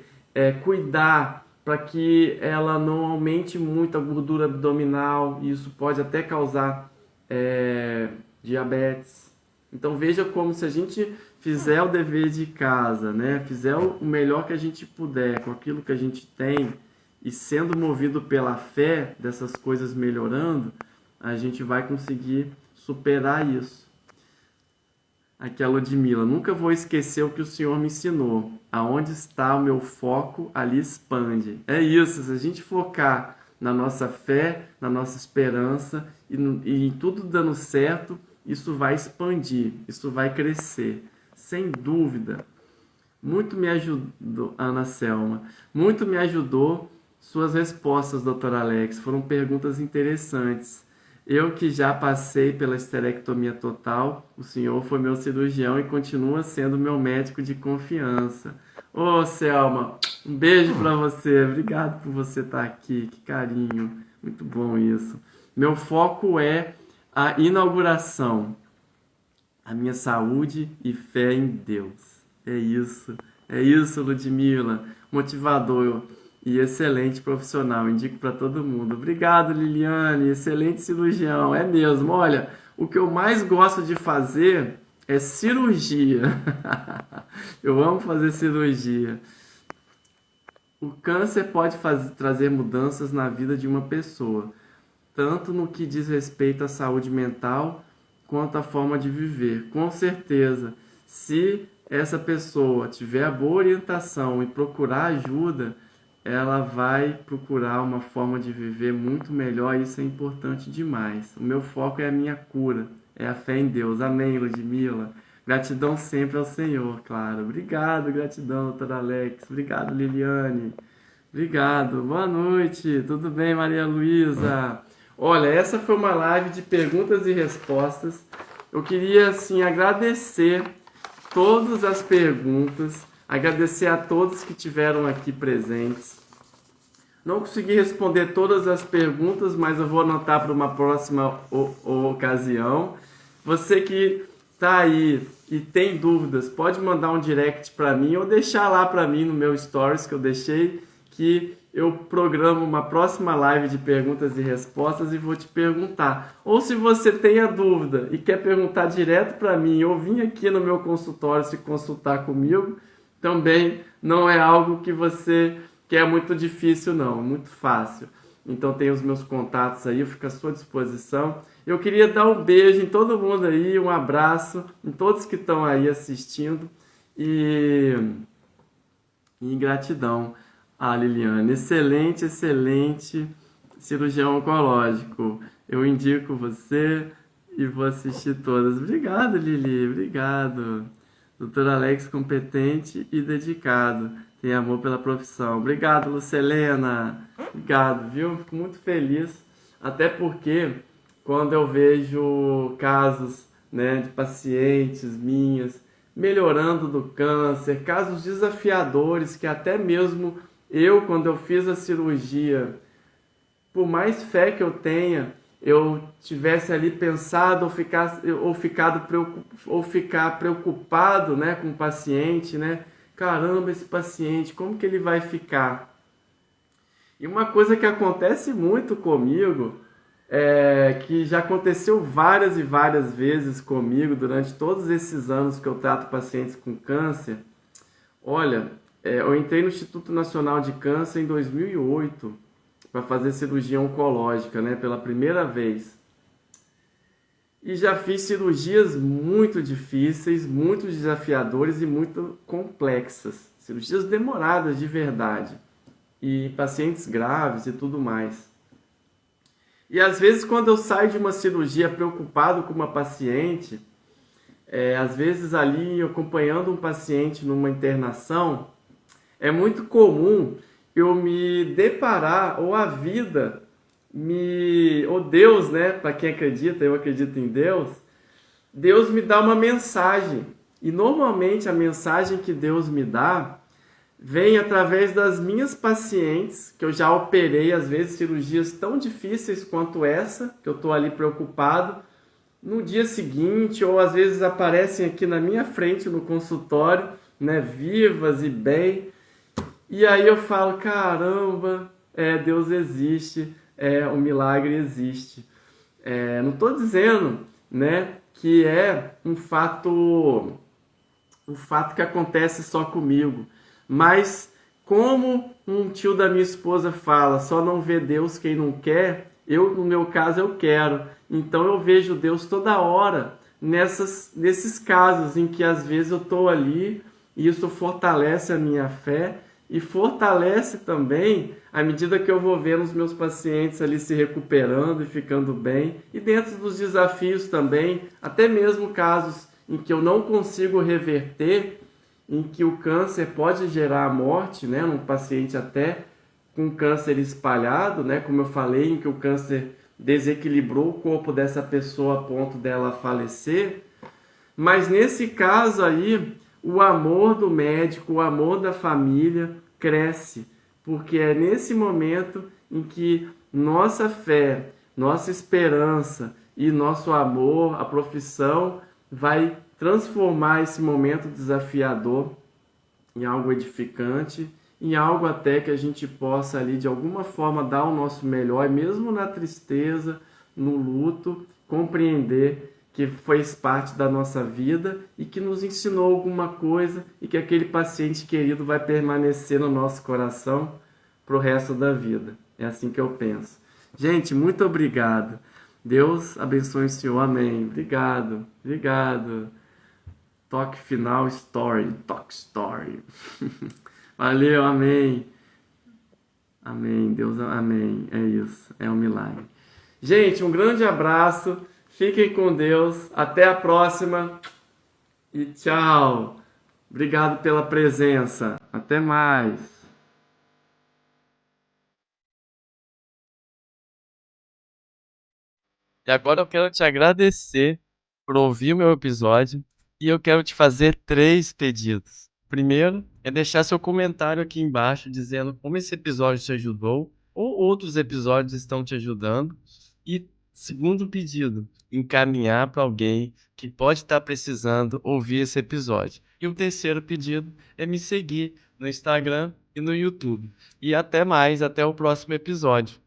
cuidar para que ela não aumente muito a gordura abdominal, e isso pode até causar diabetes. Então veja como, se a gente fizer o dever de casa, né, fizer o melhor que a gente puder com aquilo que a gente tem, e sendo movido pela fé dessas coisas melhorando, a gente vai conseguir superar isso. Aqui é a Ludmila: nunca vou esquecer o que o Senhor me ensinou. Aonde está o meu foco, ali expande. É isso, se a gente focar na nossa fé, na nossa esperança e em tudo dando certo, isso vai expandir, isso vai crescer, sem dúvida. Muito me ajudou, Ana Selma, muito me ajudou suas respostas, doutor Alex, foram perguntas interessantes. Eu que já passei pela esterectomia total, o senhor foi meu cirurgião e continua sendo meu médico de confiança. Ô, Selma, um beijo para você, obrigado por você estar aqui, que carinho, muito bom isso. Meu foco é a inauguração, a minha saúde e fé em Deus. É isso, Ludmila, motivador e excelente profissional, indico para todo mundo. Obrigado, Liliane, excelente cirurgião, é mesmo. Olha, o que eu mais gosto de fazer é cirurgia. Eu amo fazer cirurgia. O câncer pode trazer mudanças na vida de uma pessoa, tanto no que diz respeito à saúde mental, quanto à forma de viver. Com certeza, se essa pessoa tiver a boa orientação e procurar ajuda, ela vai procurar uma forma de viver muito melhor, e isso é importante demais. O meu foco é a minha cura, é a fé em Deus. Amém, Ludmila? Gratidão sempre ao Senhor, claro. Obrigado, gratidão, doutor Alex. Obrigado, Liliane. Obrigado. Boa noite. Tudo bem, Maria Luísa? Olha, essa foi uma live de perguntas e respostas. Eu queria, assim, agradecer todas as perguntas, agradecer a todos que tiveram aqui presentes. Não consegui responder todas as perguntas, mas eu vou anotar para uma próxima ocasião. Você que está aí e tem dúvidas, pode mandar um direct para mim ou deixar lá para mim no meu stories que eu deixei, que eu programo uma próxima live de perguntas e respostas e vou te perguntar. Ou se você tem a dúvida e quer perguntar direto para mim ou vir aqui no meu consultório se consultar comigo, também não é algo que é muito difícil não, muito fácil. Então tem os meus contatos aí, eu fico à sua disposição. Eu queria dar um beijo em todo mundo aí, um abraço em todos que estão aí assistindo e gratidão a Liliane. Excelente cirurgião oncológico. Eu indico você e vou assistir todas. Obrigado, Lili, obrigado. Doutor Alex, competente e dedicado. Tem amor pela profissão. Obrigado, Lucelena. Obrigado, viu? Fico muito feliz. Até porque quando eu vejo casos, né, de pacientes minhas melhorando do câncer, casos desafiadores que até mesmo eu, quando eu fiz a cirurgia, por mais fé que eu tenha, eu tivesse ali pensado ou ficar preocupado, né, com o paciente, né? Caramba, esse paciente, como que ele vai ficar? E uma coisa que acontece muito comigo, que já aconteceu várias e várias vezes comigo durante todos esses anos que eu trato pacientes com câncer. Olha, eu entrei no Instituto Nacional de Câncer em 2008 para fazer cirurgia oncológica, né, pela primeira vez. E já fiz cirurgias muito difíceis, muito desafiadoras e muito complexas. Cirurgias demoradas de verdade. E pacientes graves e tudo mais. E às vezes quando eu saio de uma cirurgia preocupado com uma paciente, às vezes ali acompanhando um paciente numa internação, é muito comum eu me deparar, ou a vida, ou Deus, né, para quem acredita, eu acredito em Deus, Deus me dá uma mensagem. E normalmente a mensagem que Deus me dá vem através das minhas pacientes, que eu já operei, às vezes, cirurgias tão difíceis quanto essa, que eu estou ali preocupado, no dia seguinte, ou às vezes aparecem aqui na minha frente no consultório, né, vivas e bem, e aí eu falo, caramba, Deus existe, o milagre existe. Não estou dizendo, né, que é um fato que acontece só comigo, mas como um tio da minha esposa fala, só não vê Deus quem não quer, eu, no meu caso, eu quero. Então eu vejo Deus toda hora nesses casos em que às vezes eu estou ali e isso fortalece a minha fé e fortalece também à medida que eu vou vendo os meus pacientes ali se recuperando e ficando bem. E dentro dos desafios também, até mesmo casos em que eu não consigo reverter, em que o câncer pode gerar a morte, né, num paciente até com câncer espalhado, né, como eu falei, em que o câncer desequilibrou o corpo dessa pessoa a ponto dela falecer. Mas nesse caso aí, o amor do médico, o amor da família cresce, porque é nesse momento em que nossa fé, nossa esperança e nosso amor, a profissão, vai transformar esse momento desafiador em algo edificante, em algo até que a gente possa ali de alguma forma dar o nosso melhor, e mesmo na tristeza, no luto, compreender que fez parte da nossa vida e que nos ensinou alguma coisa e que aquele paciente querido vai permanecer no nosso coração para o resto da vida. É assim que eu penso. Gente, muito obrigado. Deus abençoe o Senhor. Amém. Obrigado. Obrigado. Toque final, story. Talk story. Valeu, amém. Amém, Deus, amém. É isso, é um milagre. Gente, um grande abraço. Fiquem com Deus. Até a próxima. E tchau. Obrigado pela presença. Até mais. E agora eu quero te agradecer por ouvir o meu episódio e eu quero te fazer 3 pedidos. Primeiro é deixar seu comentário aqui embaixo dizendo como esse episódio te ajudou ou outros episódios estão te ajudando. E segundo pedido, encaminhar para alguém que pode estar precisando ouvir esse episódio. E o terceiro pedido é me seguir no Instagram e no YouTube. E até mais, até o próximo episódio.